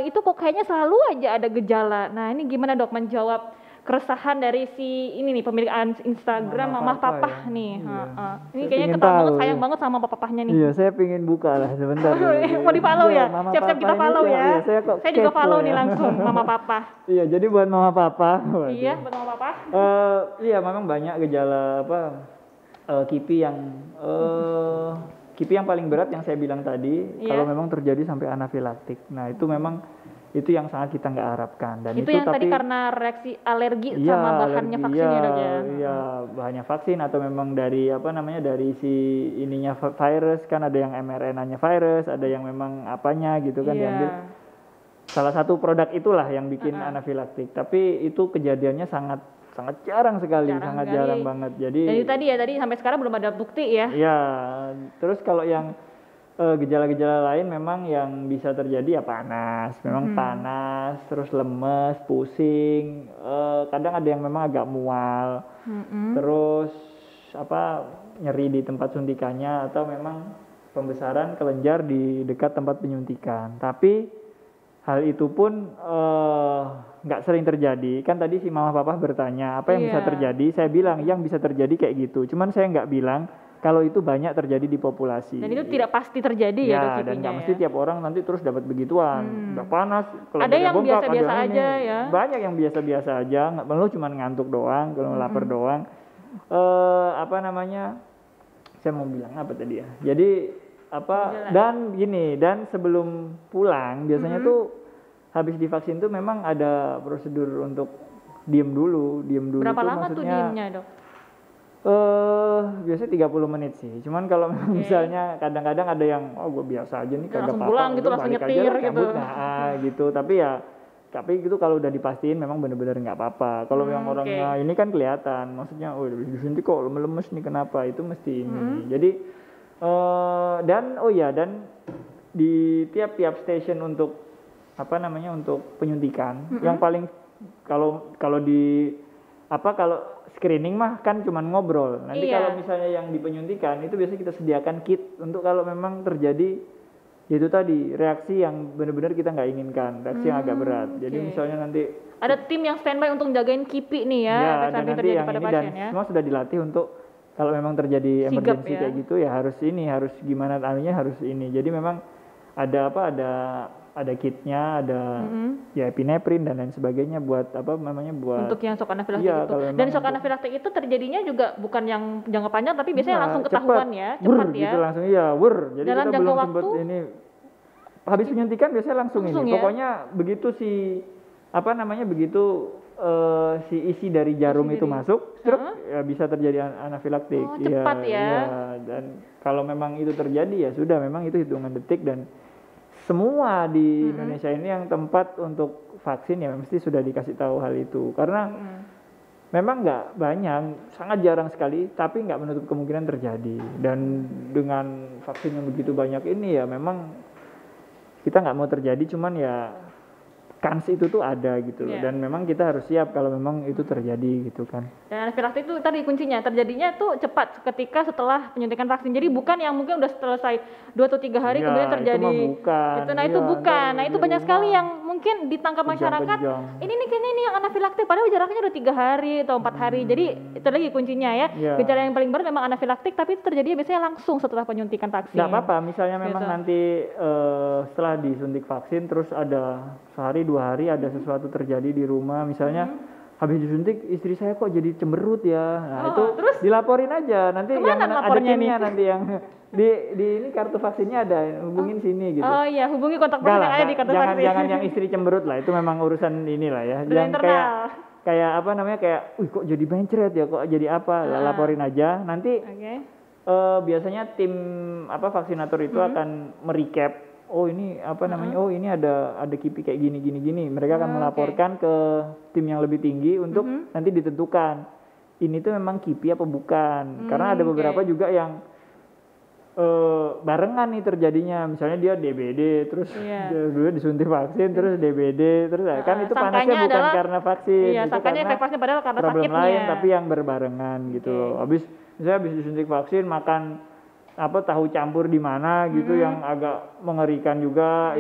itu kok kayaknya selalu aja ada gejala. Nah, ini gimana, Dok, menjawab keresahan dari si ini nih pemilik Instagram Mama Papa ya. nih. Iya. Ini Saya kayaknya pingin ketawa banget, tahu, sayang ya. banget sama papahnya nih. Iya, saya pingin buka lah sebentar. Mau di follow ya? Mama Siap-siap Papa kita ini follow siapa? ya. Iya, saya kok Saya juga kepo follow ya. nih langsung Mama Papa. Iya, jadi buat Mama Papa. waduh. Iya, buat Mama Papa. Iya, memang banyak gejala apa KIPI yang paling berat yang saya bilang tadi, Iya. kalau memang terjadi sampai anafilaktik. Nah, itu memang itu yang sangat kita nggak harapkan. Dan Itu itu yang tadi karena reaksi alergi iya, sama bahannya alergi, vaksin ya, Dok ya. Iya, bahannya vaksin atau memang dari apa namanya dari si ininya virus, kan ada yang mRNA-nya virus, ada yang memang apanya gitu kan diambil. Salah satu produk itulah yang bikin anafilaktik. Tapi itu kejadiannya sangat jarang sekali, sangat jarang banget. Jadi Jadi tadi sampai sekarang belum ada bukti ya. iya, terus kalau yang gejala-gejala lain memang yang bisa terjadi ya panas, memang panas, terus lemes, pusing, kadang ada yang memang agak mual, terus apa nyeri di tempat suntikannya atau memang pembesaran kelenjar di dekat tempat penyuntikan. Tapi hal itu pun nggak sering terjadi. Kan tadi si Mama Papa bertanya apa yang bisa terjadi, saya bilang yang bisa terjadi kayak gitu. Cuman saya nggak bilang kalau itu banyak terjadi di populasi. Dan itu tidak pasti terjadi ya, Dok, dan nggak KIPI-nya mesti tiap orang nanti terus dapat begituan. Udah panas, kalau Ada yang bengkak, biasa-biasa ada aja ini. ya. Banyak yang biasa-biasa aja, nggak perlu cuma ngantuk doang, kalau lapar doang. Apa namanya? Saya mau bilang apa tadi ya? Jadi apa dan gini, dan sebelum pulang biasanya tuh habis divaksin tuh memang ada prosedur untuk diem dulu. Berapa tuh lama tuh maksudnya diemnya, Dok? Biasanya 30 menit sih. Cuman kalau misalnya kadang-kadang ada yang gue biasa aja nih kagak langsung apa-apa. pulang gitu, udah langsung balik aja nyetir lah, cabut. gitu. Nah, gitu. Tapi gitu kalau udah dipastiin memang benar-benar nggak apa-apa. Kalau yang orangnya ini kan kelihatan, maksudnya disuntik kok lemes nih kenapa? Itu mesti ini. Jadi dan di tiap-tiap stasiun untuk apa namanya untuk penyuntikan yang paling kalau screening mah kan cuman ngobrol. Nanti kalau misalnya yang di penyuntikan itu biasanya kita sediakan kit untuk kalau memang terjadi yaitu tadi reaksi yang benar-benar kita nggak inginkan, reaksi yang agak berat. Jadi misalnya nanti ada tim yang standby untuk jagain KIPI nih ya, dan nanti terjadi yang pada ini pasien dan ya. semua sudah dilatih untuk kalau memang terjadi Sigap emergency ya. kayak gitu ya harus gimana anunya harus ini. Jadi memang ada kitnya, ada ya epinefrin dan lain sebagainya buat buat untuk yang shock anafilaktik Iya, itu. kalau Dan memang shock anafilaktik itu terjadinya juga bukan yang jangka panjang tapi biasanya langsung ketahuan ya, cepat cepat ya. gitu langsung jadi Dalam kita jangka belum waktu sempat ini habis penyuntikan biasanya langsung ini. ya? Pokoknya begitu begitu si isi dari jarum itu masuk, ya bisa terjadi anafilaktik. Oh, cepat ya. Iya, dan kalau memang itu terjadi ya sudah memang itu hitungan detik dan semua di Indonesia ini yang tempat untuk vaksin ya mesti sudah dikasih tahu hal itu karena memang nggak banyak, sangat jarang sekali, tapi nggak menutup kemungkinan terjadi. Dan dengan vaksin yang begitu banyak ini ya memang kita nggak mau terjadi, cuman ya kans itu tuh ada gitu loh. Dan memang kita harus siap kalau memang itu terjadi gitu kan. Dan anafilaktik itu tadi kuncinya terjadinya tuh cepat ketika setelah penyuntikan vaksin. Jadi bukan yang mungkin udah selesai 2 atau 3 hari kemudian terjadi. Itu bukan. Nah, itu banyak sekali yang mungkin ditangkap masyarakat. Ini nih kayaknya ini yang anafilaktik padahal jaraknya udah 3 hari atau 4 hari. Jadi itu lagi kuncinya ya. Gejala yang paling berat memang anafilaktik tapi itu terjadinya biasanya langsung setelah penyuntikan vaksin. Nggak apa-apa, misalnya memang nanti setelah disuntik vaksin terus ada sehari 2 hari ada sesuatu terjadi di rumah misalnya habis disuntik istri saya kok jadi cemberut ya. Nah, Oh, itu terus dilaporin aja. Nanti kemana yang ada lapornya timnya nih? nanti yang di ini kartu vaksinnya ada, hubungin sini gitu. Oh iya, hubungi kontak Enggak person lah, yang ada di kartu jangan vaksin. jangan yang istri cemberut lah, itu memang urusan inilah ya. Urusan Yang internal. kayak apa namanya kayak, wih kok jadi mencret ya, kok jadi apa? Lah, laporin aja. Nanti Oke. biasanya tim apa vaksinator itu akan merecap. Oh ini apa namanya? Oh ini ada KIPI kayak gini. Mereka akan melaporkan ke tim yang lebih tinggi untuk nanti ditentukan ini tuh memang KIPI apa bukan. Karena ada beberapa juga yang barengan nih terjadinya, misalnya dia DBD terus dia disuntik vaksin terus DBD terus kan itu panasnya bukan karena vaksin, iya, itu sangkanya karena efek vaksin padahal karena problem sakitnya. lain tapi yang berbarengan gitu loh. Misalnya habis disuntik vaksin makan apa tahu campur di mana gitu yang agak mengerikan juga,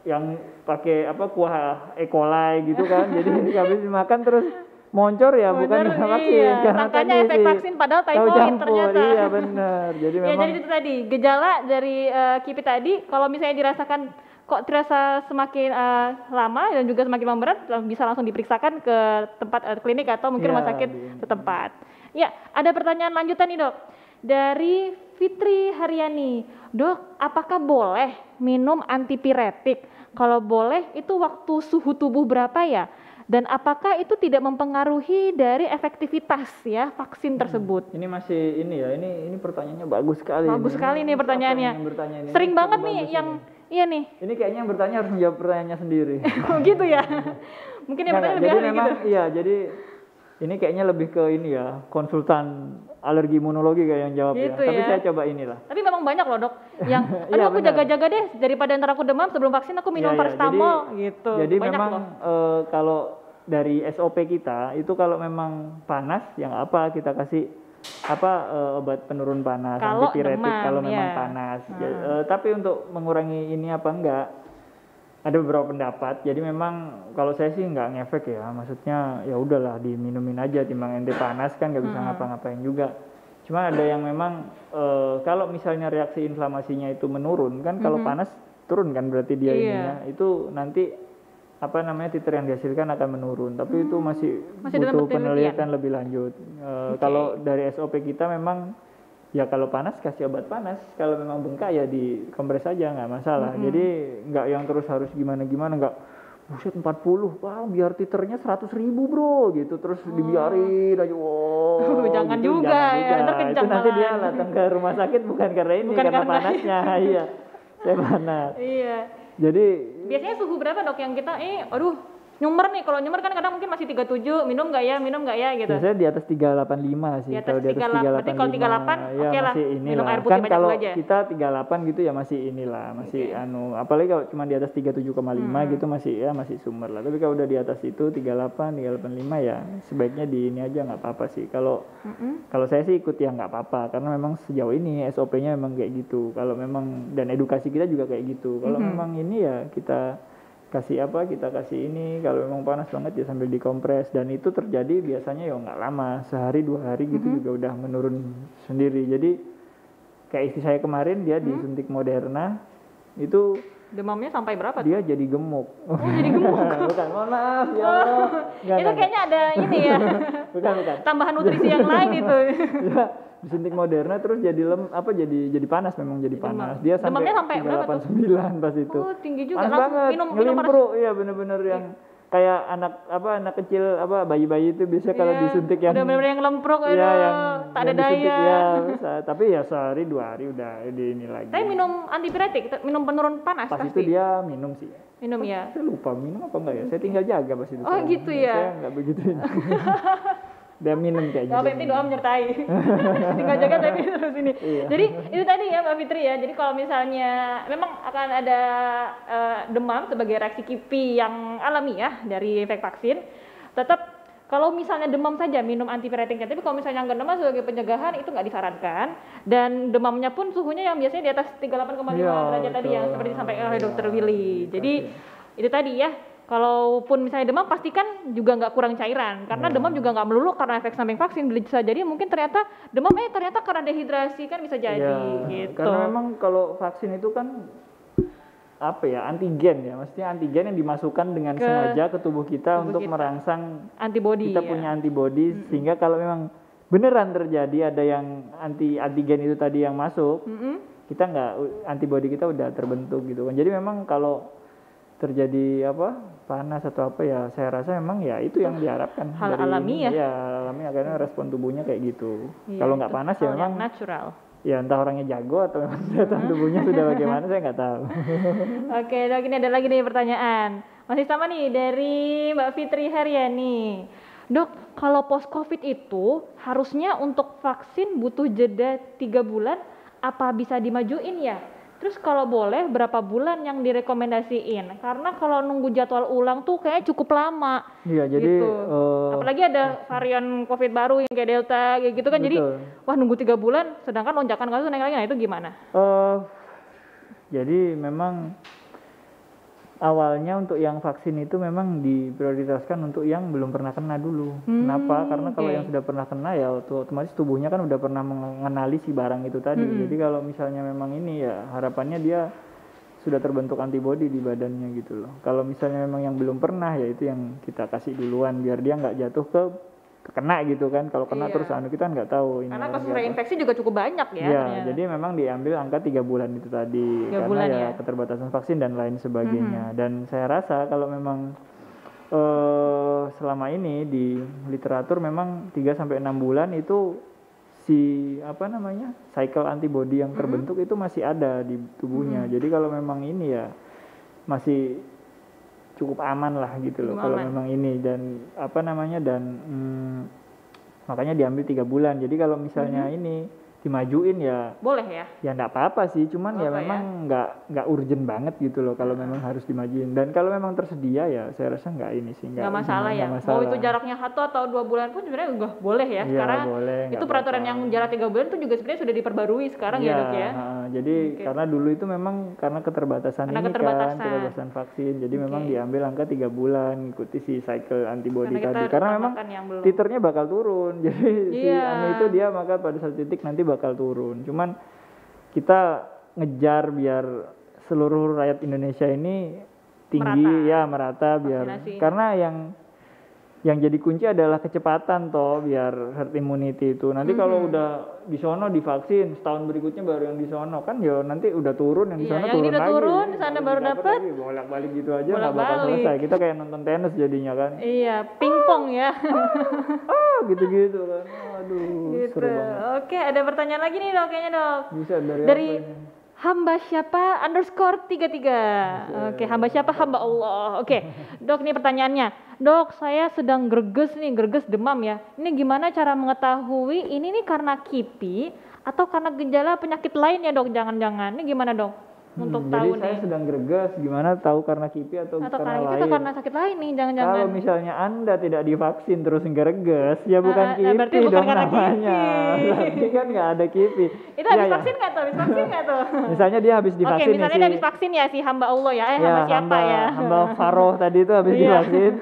yang pakai apa kuah E. coli gitu kan. Jadi habis makan terus moncor ya, bukan karena vaksin, karena sangkanya tadi efek vaksin padahal tahu typhoid campur. ternyata. Iya benar. Jadi Ya, memang jadi itu tadi gejala dari KIPI tadi, kalau misalnya dirasakan kok terasa semakin lama dan juga semakin memberat, bisa langsung diperiksakan ke tempat klinik atau mungkin rumah sakit setempat. Ya, ada pertanyaan lanjutan nih dok, dari Fitri Haryani. Dok, apakah boleh minum antipiretik? Kalau boleh, itu waktu suhu tubuh berapa ya? Dan apakah itu tidak mempengaruhi dari efektivitas ya vaksin tersebut? ini masih ini ya, ini pertanyaannya bagus sekali. Bagus sekali nih pertanyaannya. Sering banget nih yang iya nih. Ini kayaknya yang bertanya harus menjawab pertanyaannya sendiri. Oh gitu ya. Mungkin yang bertanya lebih jadi ahli memang gitu. iya, jadi ini kayaknya lebih ke ini ya, konsultan alergi imunologi kayak yang jawab Gitu ya. Tapi ya. saya coba inilah. Tapi memang banyak loh dok yang Iya, aduh aku benar. jaga-jaga deh daripada ntar aku demam sebelum vaksin aku minum paracetamol gitu. Jadi Banyak memang loh. kalau dari SOP kita itu kalau memang panas yang apa kita kasih apa obat penurun panas, Kalau antipiretik demam, kalau memang ya. panas. Tapi untuk mengurangi ini apa enggak, ada beberapa pendapat. Jadi memang kalau saya sih nggak ngefek ya, maksudnya ya udahlah diminumin aja timbang ente panas kan nggak bisa ngapa-ngapain juga. Cuma ada yang memang kalau misalnya reaksi inflamasinya itu menurun kan, kalau panas turun kan berarti dia ininya itu nanti apa namanya titer yang dihasilkan akan menurun, tapi itu masih butuh penelitian lebih lanjut. Kalau dari SOP kita memang ya kalau panas kasih obat panas, kalau memang bengkak ya di kompres aja nggak masalah. Jadi nggak yang terus harus gimana nggak buset 40, wah biar titernya 100.000 bro gitu terus dibiarin aja. Wow, jangan gitu, juga ya, ntar itu kencang nanti dia malah. datang ke rumah sakit bukan karena ini, Bukan karena karena panasnya. Iya, saya panas. Iya. Jadi Biasanya suhu berapa dok yang kita aduh nyumer nih, kalau nyumer kan kadang mungkin masih 37, minum nggak ya gitu. biasanya di atas 385 sih. Di atas Kalau di atas 38, berarti kalau 38 ya oke lah, masih minum inilah. air putih Kan banyak kalau dulu aja. kita 38 gitu ya masih inilah, masih apalagi kalau cuma di atas 37,5 gitu masih sumber lah. Tapi kalau udah di atas itu 38, 385 ya sebaiknya di ini aja nggak apa-apa sih. Kalau saya sih ikut ya nggak apa-apa karena memang sejauh ini SOP-nya memang kayak gitu. Kalau memang dan edukasi kita juga kayak gitu. Kalau memang ini ya kita kasih ini, kalau memang panas banget ya sambil dikompres, dan itu terjadi biasanya ya nggak lama, sehari 2 hari gitu juga udah menurun sendiri. Jadi kayak istri saya kemarin dia disuntik Moderna itu Demamnya sampai berapa tuh? dia jadi gemuk. Oh jadi gemuk. Bukan, mohon maaf ya Allah. Itu kayaknya ada ini ya. bukan Tambahan nutrisi yang lain itu. Ya, disuntik Moderna terus jadi jadi panas, memang jadi panas. Dia Demamnya sampai berapa tuh? 389 pas itu. Oh tinggi juga. Panas Langsung banget, minum ngelimpro, iya bener-bener yang kayak anak kecil bayi-bayi itu biasa kalau disuntik yang udah bener-bener yang lemprok iya, yang tak ada yang disuntik, daya. ya, bisa. Tapi ya sehari 2 hari udah di ini lagi. Tapi minum antipiretik, minum penurun panas Pas pasti. itu dia minum sih. Minum ya. Saya lupa minum apa enggak ya. Saya tinggal jaga pas itu. Oh, gitu ya. Saya enggak begitu. Dia minum kayaknya. Doa Fitri doa menyertai. Tinggal jaga tapi terus ini. Iya. Jadi itu tadi ya Mbak Fitri ya. Jadi kalau misalnya memang akan ada demam sebagai reaksi KIPI yang alami ya dari efek vaksin, tetap kalau misalnya demam saja minum antipiretiknya. Tapi kalau misalnya nggak demam sebagai pencegahan itu nggak disarankan. Dan demamnya pun suhunya yang biasanya di atas 38,5 derajat tadi yang seperti disampaikan oleh Dr. Willy. Jadi itu tadi ya. Kalaupun misalnya demam pastikan juga nggak kurang cairan, karena demam juga nggak melulu karena efek samping vaksin, bisa jadi mungkin ternyata demam ternyata karena dehidrasi kan bisa jadi gitu. Karena memang kalau vaksin itu kan apa ya, antigen ya, maksudnya antigen yang dimasukkan dengan sengaja ke tubuh kita untuk merangsang antibody. Kita punya antibody sehingga kalau memang beneran terjadi ada yang antigen itu tadi yang masuk, kita nggak, antibody kita udah terbentuk gitu kan. Jadi memang kalau terjadi apa panas atau apa ya, saya rasa memang ya itu yang diharapkan hal dari alami ini, ya alami, karena respon tubuhnya kayak gitu. Kalau nggak panas ya memang natural. Ya entah orangnya jago atau kesehatan tubuhnya sudah bagaimana, saya nggak tahu. Oke dok, ini ada lagi nih pertanyaan. Masih sama nih dari Mbak Fitri Haryani. Dok, kalau post COVID itu harusnya untuk vaksin butuh jeda 3 bulan, apa bisa dimajuin ya? Terus kalau boleh berapa bulan yang direkomendasiin? Karena kalau nunggu jadwal ulang tuh kayaknya cukup lama. Iya, jadi gitu. Apalagi ada varian COVID baru yang kayak Delta kayak gitu kan. Betul. Jadi wah nunggu 3 bulan sedangkan lonjakan kasus naik lagi. Nah itu gimana? Jadi memang awalnya untuk yang vaksin itu memang diprioritaskan untuk yang belum pernah kena dulu. Kenapa? Karena kalau yang sudah pernah kena ya otomatis tubuhnya kan udah pernah mengenali si barang itu tadi. Jadi kalau misalnya memang ini ya harapannya dia sudah terbentuk antibodi di badannya gitu loh. Kalau misalnya memang yang belum pernah ya itu yang kita kasih duluan biar dia nggak jatuh ke kena gitu kan. Kalau kena terus kita nggak tahu ini. Karena kasus reinfeksi juga cukup banyak ya. Iya, jadi memang diambil angka 3 bulan itu tadi 3 karena bulan ya keterbatasan vaksin dan lain sebagainya. Dan saya rasa kalau memang selama ini di literatur memang 3 sampai 6 bulan itu si cycle antibody yang terbentuk itu masih ada di tubuhnya. Jadi kalau memang ini ya masih cukup aman lah gitu loh kalau memang ini dan makanya diambil 3 bulan. Jadi kalau misalnya ini dimajuin ya boleh ya? Ya enggak apa-apa sih, cuman ya memang enggak urgent banget gitu loh kalau memang harus dimajuin. Dan kalau memang tersedia ya saya rasa enggak ini sih, enggak masalah ya. Mau itu jaraknya 1 atau 2 bulan pun sebenarnya juga boleh ya. Sekarang itu peraturan yang jarak 3 bulan itu juga sebenarnya sudah diperbarui sekarang ya, Dok ya. Jadi karena dulu itu memang karena keterbatasan keterbatasan vaksin. Jadi memang diambil angka 3 bulan ikuti si cycle antibody tadi. Karena memang titernya bakal turun. Jadi si itu dia maka pada satu titik nanti bakal turun. Cuman kita ngejar biar seluruh rakyat Indonesia ini tinggi merata biar vaksinasi. Karena yang jadi kunci adalah kecepatan biar herd immunity itu. Nanti kalau udah di sono divaksin, setahun berikutnya baru yang di sono kan ya nanti udah turun yang di sono turun lagi. Turun, di sana baru dapat. Bolak-balik gitu aja nggak bakal selesai. Kita kayak nonton tenis jadinya kan. Iya, pingpong ya. Gitu-gitu kan. Aduh, gitu. Seru banget. Oke, ada pertanyaan lagi nih Dok, kayaknya Dok. Bisa dari hamba siapa _33. Oke, hamba siapa? Hamba Allah. Oke, Dok, ini pertanyaannya. Dok, saya sedang greges demam ya. Ini gimana cara mengetahui ini nih karena KIPI atau karena gejala penyakit lain ya Dok? Jangan-jangan. Ini gimana Dok? Untuk tahu jadi saya sedang greges, gimana tahu karena KIPI atau karena lain? Atau karena sakit lain nih, jangan-jangan. Kalau misalnya Anda tidak divaksin terus greges, ya bukan KIPI dong namanya. Berarti kan nggak ada KIPI. Itu habis vaksin nggak tuh? Misalnya dia habis divaksin. Oke, misalnya dia habis vaksin ya si hamba Allah ya. Hamba siapa ya? Hamba Faroh tadi itu habis divaksin.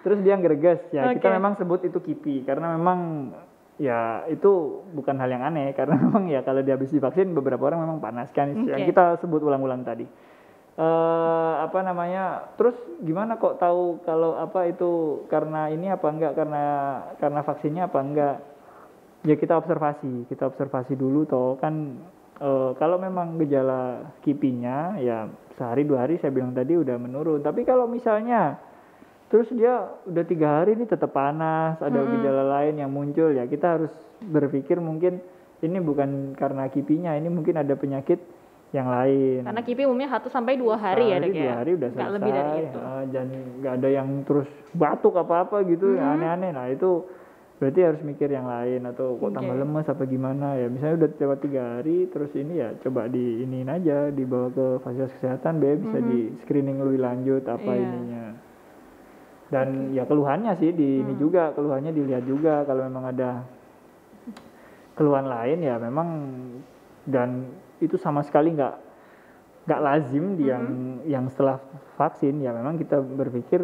Terus dia greges, ya kita memang sebut itu KIPI karena memang ya itu bukan hal yang aneh karena memang ya kalau dia habis divaksin beberapa orang memang panas kan yang kita sebut ulang-ulang tadi. Terus gimana kok tahu kalau itu karena ini apa enggak, karena vaksinnya apa enggak? Ya kita observasi dulu kan kalau memang gejala KIPI-nya ya sehari 2 hari saya bilang tadi udah menurun. Tapi kalau misalnya terus dia udah 3 hari ini tetap panas, ada gejala lain yang muncul ya kita harus berpikir mungkin ini bukan karena KIPI-nya, ini mungkin ada penyakit yang lain. Karena KIPI umumnya 1 sampai 2 hari ya Dok ya. 2 hari udah selesai. Nggak lebih dari itu. Dan nggak ada yang terus batuk apa-apa gitu ya aneh-aneh. Nah itu berarti harus mikir yang lain atau kok tambah lemes apa gimana ya. Misalnya udah lewat 3 hari terus ini ya coba diiniin aja, dibawa ke fasilitas kesehatan bisa di screening lebih lanjut apa ininya. Dan ya keluhannya sih ini juga keluhannya dilihat juga kalau memang ada keluhan lain ya memang dan itu sama sekali nggak lazim di yang setelah vaksin ya memang kita berpikir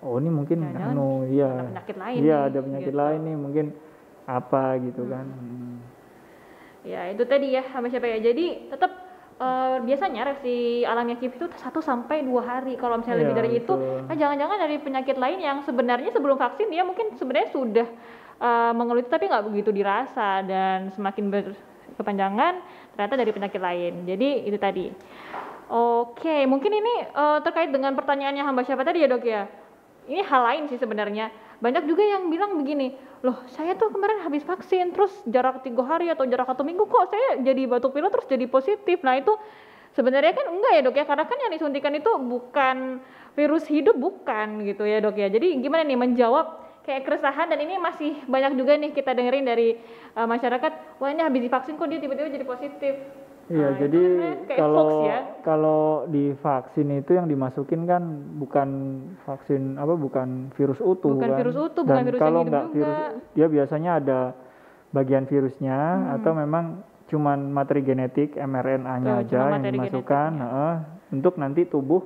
ini mungkin ada penyakit lain ada penyakit lain nih mungkin apa gitu kan. Ya itu tadi ya sama siapa ya, jadi tetap biasanya reaksi alamiah KIP itu 1 sampai 2 hari. Kalau misalnya Iya, lebih dari itu, betul. jangan-jangan dari penyakit lain yang sebenarnya sebelum vaksin dia mungkin sebenarnya sudah mengeluh tapi nggak begitu dirasa, dan semakin berkepanjangan ternyata dari penyakit lain. Jadi itu tadi. Oke, mungkin ini terkait dengan pertanyaannya hamba siapa tadi ya dok ya. Ini hal lain sih sebenarnya. Banyak juga yang bilang begini, loh saya tuh kemarin habis vaksin, terus jarak 3 hari atau jarak 1 minggu kok saya jadi batuk pilek terus jadi positif. Nah itu sebenarnya kan enggak ya dok ya, karena kan yang disuntikan itu bukan virus hidup, bukan gitu ya dok ya. Jadi gimana nih menjawab kayak keresahan, dan ini masih banyak juga nih kita dengerin dari masyarakat, wah ini habis divaksin kok dia tiba-tiba jadi positif. Iya, Nah, itu jadi sebenarnya kayak hoax ya. kalau di vaksin itu yang dimasukin kan bukan vaksin bukan virus utuh Bukan kan. virus utuh, Dan bukan virus yang kalau hidup nggak juga. virus, dia biasanya ada bagian virusnya atau memang cuman materi genetik mRNA-nya Cuma aja yang materi dimasukkan untuk nanti tubuh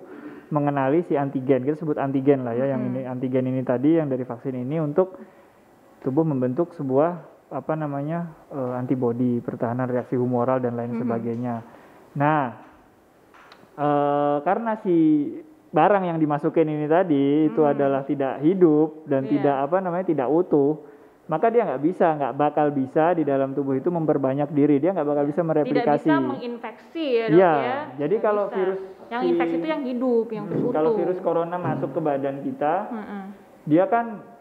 mengenali si antigen. Kita sebut antigen lah ya, yang ini antigen ini tadi yang dari vaksin ini untuk tubuh membentuk sebuah antibodi, pertahanan reaksi humoral dan lain sebagainya. Nah, karena si barang yang dimasukin ini tadi itu adalah tidak hidup dan tidak utuh, maka dia nggak bakal bisa di dalam tubuh itu memperbanyak diri, dia nggak bakal bisa mereplikasi. Tidak bisa menginfeksi ya dok Iya, ya. jadi Nggak kalau bisa. virus yang infeksi itu yang hidup, yang utuh. kalau virus corona masuk ke badan kita, dia kan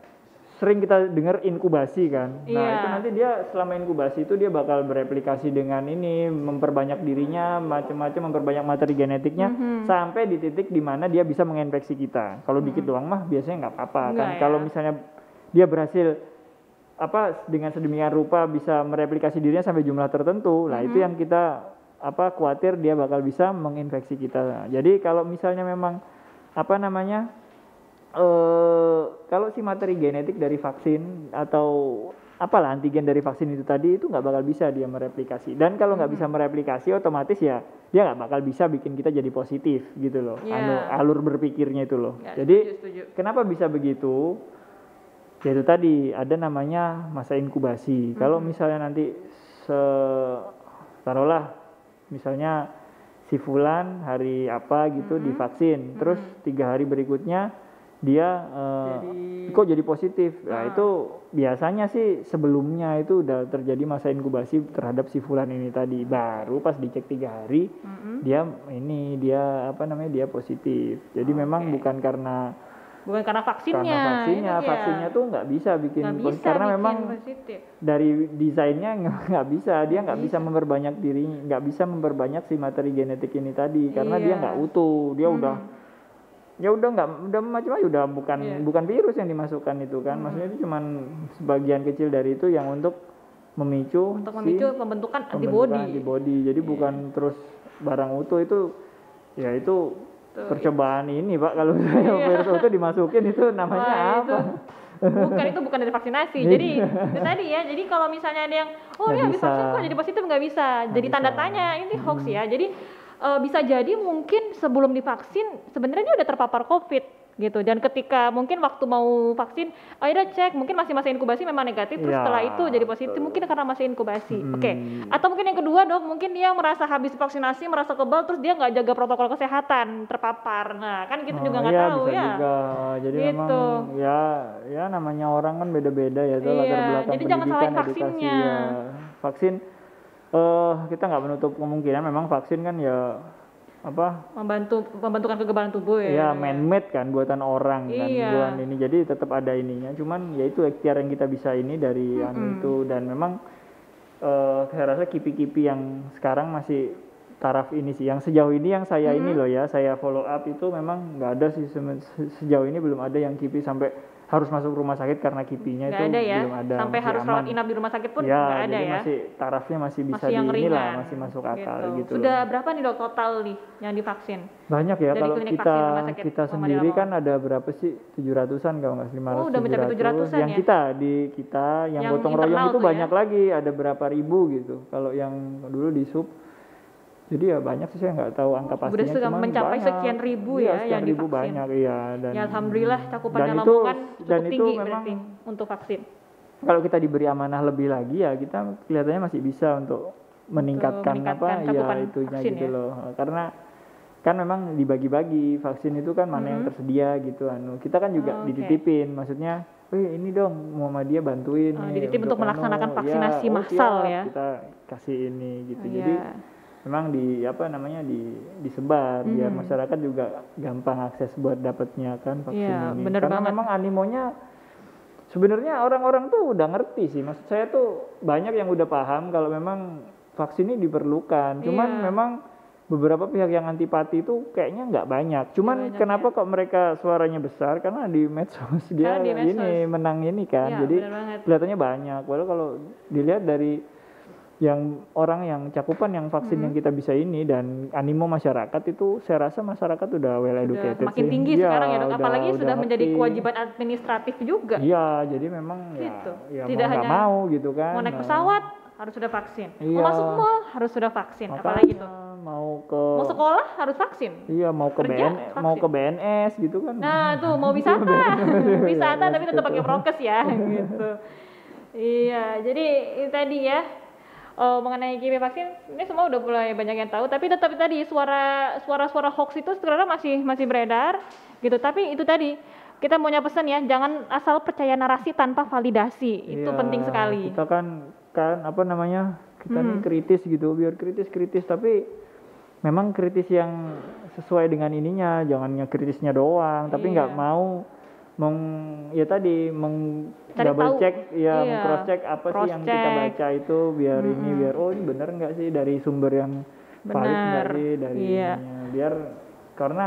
sering kita dengar inkubasi kan. Nah, Iya. itu nanti dia selama inkubasi itu dia bakal bereplikasi dengan ini, memperbanyak dirinya, macam-macam, memperbanyak materi genetiknya sampai di titik di mana dia bisa menginfeksi kita. Kalau dikit doang mah biasanya nggak apa-apa kan. Nggak ya. Kalau misalnya dia berhasil dengan sedemikian rupa bisa mereplikasi dirinya sampai jumlah tertentu, lah itu yang kita khawatir dia bakal bisa menginfeksi kita. Jadi kalau misalnya memang kalau si materi genetik dari vaksin atau antigen dari vaksin itu tadi itu nggak bakal bisa dia mereplikasi, dan kalau nggak bisa mereplikasi otomatis ya dia nggak bakal bisa bikin kita jadi positif gitu loh. Alur berpikirnya itu loh. Ya, jadi setuju. kenapa bisa begitu? Yaitu tadi ada namanya masa inkubasi. Kalau misalnya nanti taruhlah misalnya si fulan hari apa gitu divaksin, terus 3 hari berikutnya dia kok jadi positif. Nah, itu biasanya sih sebelumnya itu udah terjadi masa inkubasi terhadap si fulan ini tadi. Baru pas dicek 3 hari dia positif. Jadi memang bukan karena vaksinnya tuh nggak bisa bikin positif, karena memang positif. dari desainnya nggak bisa, dia nggak bisa memperbanyak diri, nggak bisa memperbanyak si materi genetik ini tadi, karena dia nggak utuh, dia udah macam-macam, udah bukan virus yang dimasukkan itu kan. Maksudnya itu cuman sebagian kecil dari itu yang untuk memicu pembentukan antibodi. Jadi bukan terus barang utuh itu, ya itu percobaan ini Pak. Kalau virus utuh dimasukin itu namanya apa? Itu bukan dari vaksinasi. Jadi itu tadi ya. Jadi kalau misalnya ada yang dia habis vaksin kok jadi positif, nggak bisa. Jadi tanda tanya, ini hoax ya. Jadi bisa jadi mungkin sebelum divaksin sebenarnya dia udah terpapar COVID gitu, dan ketika mungkin waktu mau vaksin akhirnya cek mungkin masih masa inkubasi memang negatif, terus setelah itu jadi positif, mungkin karena masih inkubasi. Atau mungkin yang kedua dok, mungkin dia merasa habis vaksinasi merasa kebal, terus dia nggak jaga protokol kesehatan, terpapar. Nah kan kita juga nggak tahu bisa ya juga. Jadi memang ya namanya orang kan beda-beda ya tuh, latar belakang jadi jangan salahin pendidikan, edukasi ya. Vaksin kita nggak menutup kemungkinan memang vaksin kan ya pembentukan kekebalan tubuh ya man-made kan, buatan orang kan, buatan ini, jadi tetap ada ininya, cuman ya itu ikhtiar yang kita bisa ini dari itu. Dan memang saya rasa kipi-kipi yang sekarang masih taraf ini sih, yang sejauh ini yang saya ini loh ya, saya follow up itu memang nggak ada sih, sejauh ini belum ada yang kipi sampai harus masuk rumah sakit karena kipinya itu ada ya? belum ada, sampai harus rawat inap di rumah sakit pun ya, nggak ada jadi ya, masih tarafnya masih bisa masih yang inilah, masih masuk akal gitu. Sudah berapa nih dok total nih yang divaksin? Banyak ya, dari kalau kita sendiri kan ada berapa sih, 700-an kalau nggak 500, udah mencapai 700-an yang ya? yang gotong royong itu banyak lagi, ada berapa ribu gitu kalau yang dulu di sub. Jadi ya banyak sih, saya nggak tahu angka pastinya, sudah mencapai banyak. sekian ribu ya yang ribu divaksin. Banyak dan ya alhamdulillah cakupannya Lamongan cukup tinggi berarti untuk vaksin. Kalau kita diberi amanah lebih lagi ya kita kelihatannya masih bisa untuk meningkatkan apa ya cakupan itunya vaksin gitu ya. loh. Karena kan memang dibagi-bagi vaksin itu kan mana yang tersedia gitu kita kan juga Oke. dititipin, maksudnya ini dong Muhammadiyah bantuin nih Dititip untuk melaksanakan vaksinasi ya, massal siap, ya. kita kasih ini gitu. Iya. Jadi memang disebar biar masyarakat juga gampang akses buat dapatnya kan vaksin Iya, ini. bener Karena banget. memang animonya sebenarnya orang-orang tuh udah ngerti sih. Maksud saya tuh banyak yang udah paham kalau memang vaksin ini diperlukan. Cuman Iya. memang beberapa pihak yang antipati itu kayaknya nggak banyak. Cuman banyak, kenapa kok mereka suaranya besar? Karena di medsos dia Karena di medsos. ini menang ini kan. Iya, Jadi bener banget. kelihatannya banyak. Padahal kalau dilihat dari yang orang yang cakupan yang vaksin yang kita bisa ini dan animo masyarakat itu, saya rasa masyarakat udah well educated Makin sih. tinggi Iya, sekarang ya dok, apalagi udah sudah menjadi ngerti. kewajiban administratif juga. Iya, jadi memang Gitu. ya Tidak mau nggak hanya mau gitu kan. Mau naik pesawat harus sudah vaksin, Iya. mau masuk mall harus sudah vaksin, Makanya apalagi tuh. Mau mau sekolah harus vaksin. iya mau ke kerja, mau ke BNS gitu kan. Nah tuh mau wisata, wisata tapi tetap pakai prokes ya, gitu. Iya, jadi itu tadi ya. Mengenai KIP vaksin ini semua udah mulai banyak yang tahu, tapi tetap tadi suara hoax itu sekarang masih beredar gitu. Tapi itu tadi kita maunya pesan ya, jangan asal percaya narasi tanpa validasi. Itu Iya, penting sekali. Kita kan apa namanya? Kita nih kritis gitu, biar kritis tapi memang kritis yang sesuai dengan ininya, jangan kritisnya doang, tapi nggak mau Cari double tahu. check ya, Iya. cross check apa sih yang kita Cross-check. baca itu biar ini bener nggak sih dari sumber yang valid nggak Benar. sih dari Iya. ininya. Biar karena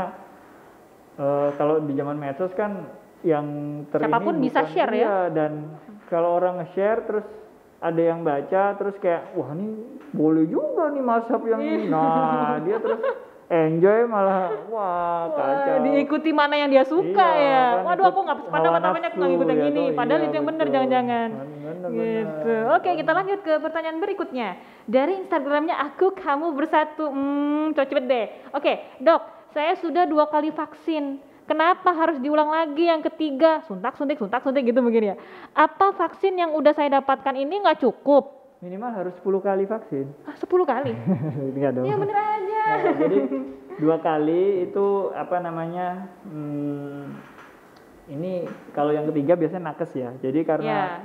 kalau di zaman medsos kan yang Siapapun bisa share ya. iya, dan kalau orang nge-share terus ada yang baca terus kayak wah ini boleh juga nih mazhab yang ini. Nah, dia terus enjoy malah wah kacau. Diikuti mana yang dia suka Iya, ya. kan Waduh aku ikut nggak pada hawa namanya aku nggak nafsu ikut yang ya ini. tuh, Padahal iya, itu yang benar betul. jangan-jangan. Bener. Gitu. Oke, kita lanjut ke pertanyaan berikutnya. Dari Instagramnya aku kamu bersatu. Cepet deh. Oke, dok, saya sudah 2 kali vaksin. Kenapa harus diulang lagi yang ketiga? Suntik gitu mungkin ya. Apa vaksin yang udah saya dapatkan ini nggak cukup? Minimal harus 10 kali vaksin. 10 kali? Enggak dong. Ya bener aja. Nah, jadi 2 kali itu apa namanya? Ini kalau yang ketiga biasanya nakes ya. Jadi karena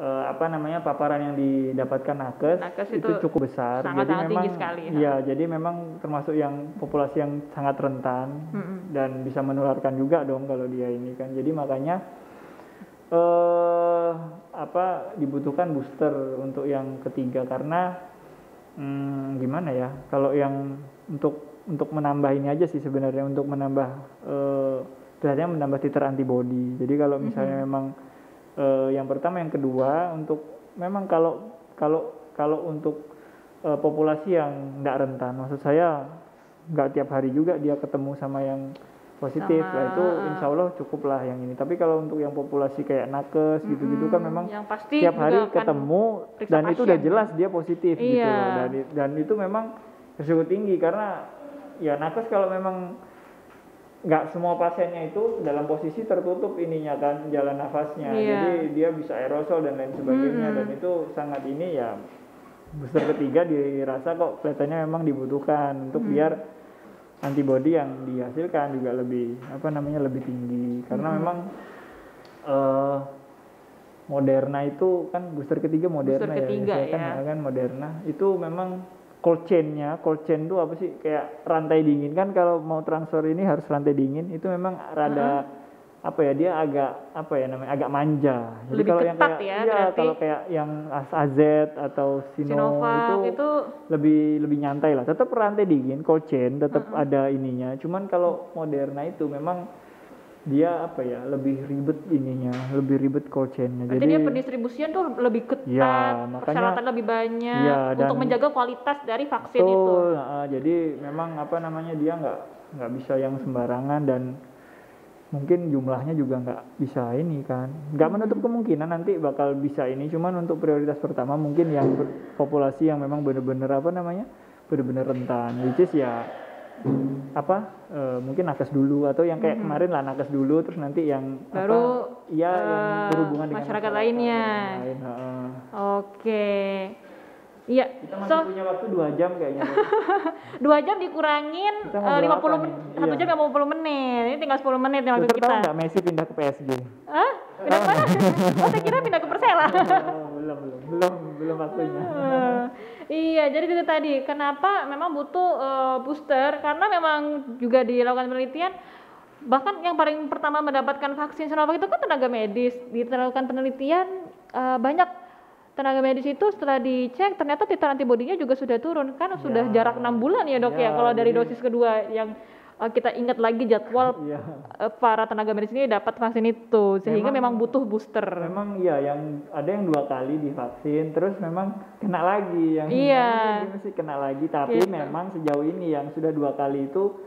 apa namanya paparan yang didapatkan nakes itu cukup besar. Sangat tinggi sekali. Iya, jadi memang termasuk yang populasi yang sangat rentan dan bisa menularkan juga dong kalau dia ini kan. Jadi makanya dibutuhkan booster untuk yang ketiga karena gimana ya? Kalau yang untuk menambah ini aja sih sebenarnya untuk menambah biasanya menambah titer antibody. Jadi kalau misalnya memang yang pertama yang kedua untuk memang kalau untuk populasi yang tidak rentan, maksud saya nggak tiap hari juga dia ketemu sama yang positif lah itu insya Allah cukup lah yang ini. Tapi kalau untuk yang populasi kayak nakes gitu-gitu kan memang yang pasti tiap hari ketemu dan itu udah jelas dia positif gitu loh. Dan itu memang resiko tinggi karena ya nakes kalau memang nggak semua pasiennya itu dalam posisi tertutup ininya kan jalan nafasnya, jadi dia bisa aerosol dan lain sebagainya dan itu sangat ini ya booster ketiga dirasa kok kelihatannya memang dibutuhkan untuk biar antibody yang dihasilkan juga lebih lebih tinggi karena memang Moderna itu kan booster ketiga Moderna kan Moderna itu memang cold chain itu apa sih kayak rantai dingin kan kalau mau transfer ini harus rantai dingin itu memang rada dia agak agak manja. Jadi kalau yang kayak kalau kayak yang AZ atau Sinovac itu lebih nyantai lah. Tetap rantai dingin cold chain tetap ada ininya. Cuman kalau Moderna itu memang dia lebih ribet ininya, lebih ribet cold chain-nya. Jadi dia pendistribusian tuh lebih ketat, persyaratan lebih banyak untuk menjaga kualitas dari vaksin itu. Jadi memang dia nggak bisa yang sembarangan dan mungkin jumlahnya juga nggak bisa ini kan. Nggak menutup kemungkinan nanti bakal bisa ini. Cuman untuk prioritas pertama mungkin yang populasi yang memang benar-benar benar-benar rentan, which is ya mungkin nakes dulu atau yang kayak kemarin lah nakes dulu terus nanti yang baru yang berhubungan dengan masyarakat lainnya. lain. Oke. Iya. Kita masih punya waktu 2 jam kayaknya. 2 jam dikurangin Kita ngobrol 50 apa menit, nih? 1 jam 50 menit. Ini tinggal 10 menit yang waktu Dokter tahu kita. nggak Messi pindah ke PSG? Hah? Pindah kemana? Oh, saya kira pindah ke Persela. belum waktunya. Iya, jadi itu tadi. Kenapa memang butuh booster? Karena memang juga dilakukan penelitian. Bahkan yang paling pertama mendapatkan vaksin Sinovac itu kan tenaga medis. Dilakukan penelitian banyak tenaga medis itu setelah dicek ternyata titer antibodinya juga sudah turun kan sudah jarak 6 bulan ya dok ya kalau dari dosis kedua yang kita ingat lagi jadwal para tenaga medis ini dapat vaksin itu sehingga memang butuh booster. Memang iya yang ada yang 2 kali divaksin terus memang kena lagi yang iya ini mesti kena lagi tapi memang sejauh ini yang sudah 2 kali itu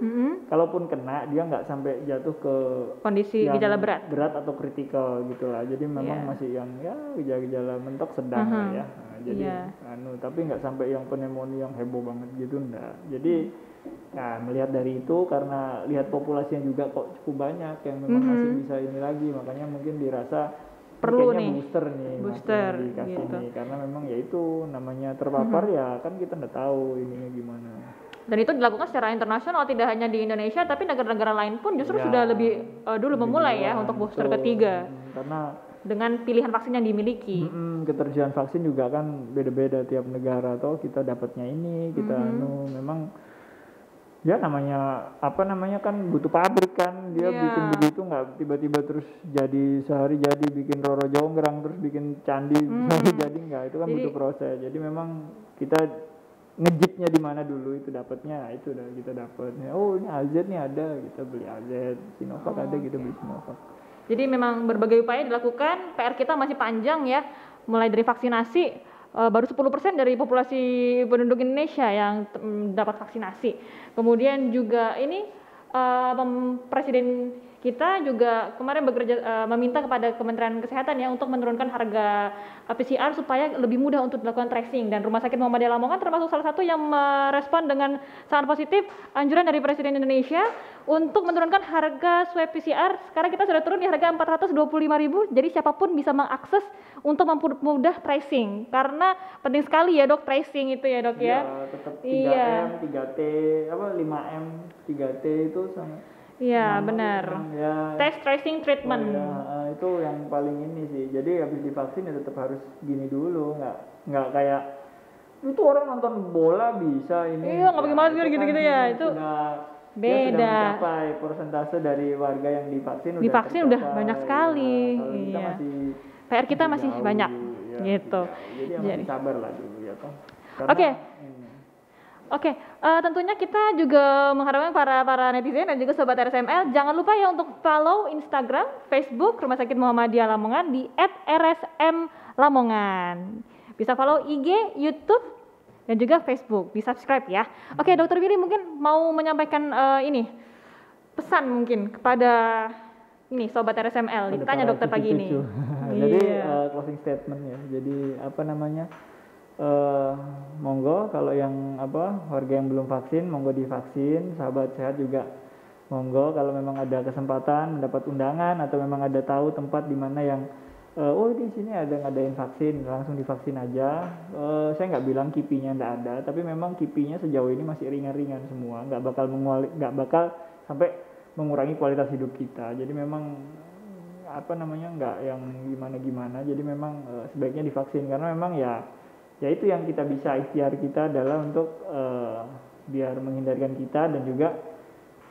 kalaupun kena dia nggak sampai jatuh ke kondisi gejala berat atau kritikal gitu lah jadi memang masih yang ya gejala-gejala mentok sedang lah ya nah, jadi tapi nggak sampai yang pneumonia yang heboh banget gitu enggak jadi nah melihat dari itu karena lihat populasinya juga kok cukup banyak yang memang masih bisa ini lagi makanya mungkin dirasa perlu nih booster dikasih gitu. nih karena memang ya itu namanya terpapar ya kan kita nggak tahu ininya gimana dan itu dilakukan secara internasional tidak hanya di Indonesia tapi negara-negara lain pun justru sudah lebih dulu memulai ya untuk booster ketiga karena dengan pilihan vaksin yang dimiliki ketersediaan vaksin juga kan beda-beda tiap negara atau kita dapatnya ini kita memang ya namanya apa namanya kan butuh pabrik kan dia bikin begitu nggak tiba-tiba terus jadi sehari jadi bikin Roro Jonggrang terus bikin candi sehari jadi nggak itu kan butuh proses jadi memang kita ngejipnya di mana dulu itu dapatnya itu udah kita dapatnya oh ini AZ nih ada kita beli AZ Sinovac ada kita beli Sinovac jadi memang berbagai upaya dilakukan PR kita masih panjang ya mulai dari vaksinasi baru 10% dari populasi penduduk Indonesia yang dapat vaksinasi. Kemudian juga ini Presiden kita juga kemarin bekerja meminta kepada Kementerian Kesehatan ya untuk menurunkan harga PCR supaya lebih mudah untuk dilakukan tracing dan Rumah Sakit Muhammadiyah Lamongan termasuk salah satu yang merespon dengan sangat positif anjuran dari Presiden Indonesia untuk menurunkan harga swab PCR. Sekarang kita sudah turun di harga 425.000 jadi siapapun bisa mengakses untuk mempermudah tracing karena penting sekali ya dok tracing itu ya dok ya. Tetap 3M, 3T, 5M, 3T itu sama. Iya benar. Test tracing treatment. Itu yang paling ini sih. Jadi habis divaksin ya tetap harus gini dulu, nggak kayak itu orang nonton bola bisa ini. Iya nggak pakai masker gitu-gitu ya itu. Beda. Sudah mencapai persentase dari warga yang divaksin. Divaksin udah banyak sekali. Iya. PR kita masih banyak gitu. Jadi sabar lah dulu ya toh. Oke, tentunya kita juga mengharapkan para netizen dan juga sobat RSML jangan lupa ya untuk follow Instagram, Facebook Rumah Sakit Muhammadiyah Lamongan di @rsmlamongan. Bisa follow IG, YouTube dan juga Facebook, di subscribe ya. Oke, Dokter Willy mungkin mau menyampaikan ini pesan mungkin kepada ini sobat RSML. Ditanya dokter pagi ini. Jadi closing statement ya. Jadi apa namanya? Monggo kalau yang warga yang belum vaksin monggo divaksin, sahabat sehat juga monggo kalau memang ada kesempatan mendapat undangan atau memang ada tahu tempat di mana yang di sini ada ngadain vaksin langsung divaksin aja. Saya nggak bilang kipinya nggak ada tapi memang kipinya sejauh ini masih ringan-ringan semua nggak bakal sampai mengurangi kualitas hidup kita jadi memang nggak yang gimana-gimana jadi memang sebaiknya divaksin karena memang ya itu yang kita bisa ikhtiar kita adalah untuk biar menghindarkan kita dan juga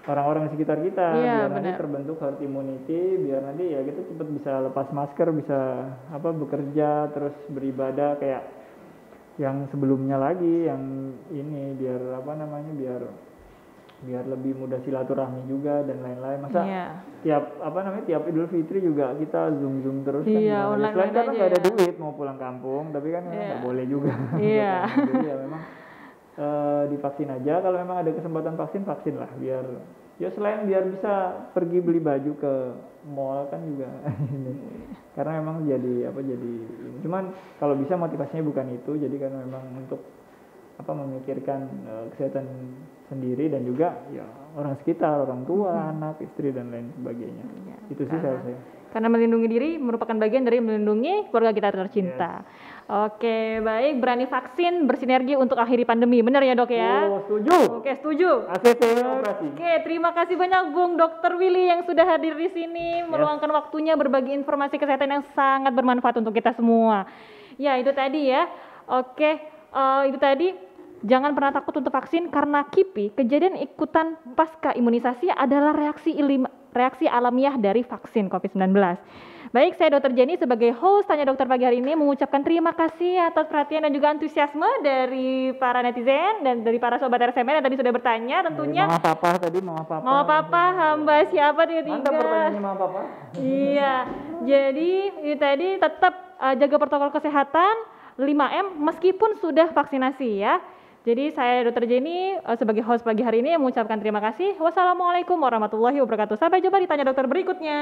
orang-orang di sekitar kita biar nanti terbentuk herd immunity biar nanti ya kita cepat bisa lepas masker bisa bekerja terus beribadah kayak yang sebelumnya lagi yang ini biar biar lebih mudah silaturahmi juga dan lain-lain masa tiap Idul Fitri juga kita zoom terus kan selain karena nggak ada duit mau pulang kampung tapi kan nggak boleh juga jadi ya memang divaksin aja kalau memang ada kesempatan vaksin lah biar ya selain biar bisa pergi beli baju ke mall kan juga karena memang jadi cuman kalau bisa motivasinya bukan itu jadi karena memang untuk memikirkan kesehatan sendiri dan juga ya orang sekitar, orang tua, anak, istri dan lain sebagainya. Ya, Itu sih saya. Karena melindungi diri merupakan bagian dari melindungi keluarga kita tercinta. Oke, baik, berani vaksin bersinergi untuk akhiri pandemi. Benar ya, Dok ya? Oh, setuju. Oke, setuju. ACC operasi. Oke, terima kasih banyak Bung Dr. Willy yang sudah hadir di sini, meluangkan waktunya berbagi informasi kesehatan yang sangat bermanfaat untuk kita semua. Ya, itu tadi ya. Oke, itu tadi. Jangan pernah takut untuk vaksin karena KIPI, kejadian ikutan pasca imunisasi adalah reaksi alamiah dari vaksin COVID-19. Baik, saya Dr. Jenny sebagai host Tanya Dokter pagi hari ini mengucapkan terima kasih atas perhatian dan juga antusiasme dari para netizen dan dari para sobat RSMN yang tadi sudah bertanya tentunya. Mama Papa tadi, Mama Papa. Mama Papa, hamba siapa dia tiga. Mantap pertanyaannya Mama Papa. Iya, jadi ini tadi tetap jaga protokol kesehatan 5M meskipun sudah vaksinasi ya. Jadi saya Dr. Jenny sebagai host pagi hari ini mengucapkan terima kasih. Wassalamualaikum warahmatullahi wabarakatuh. Sampai jumpa di Tanya Dokter berikutnya.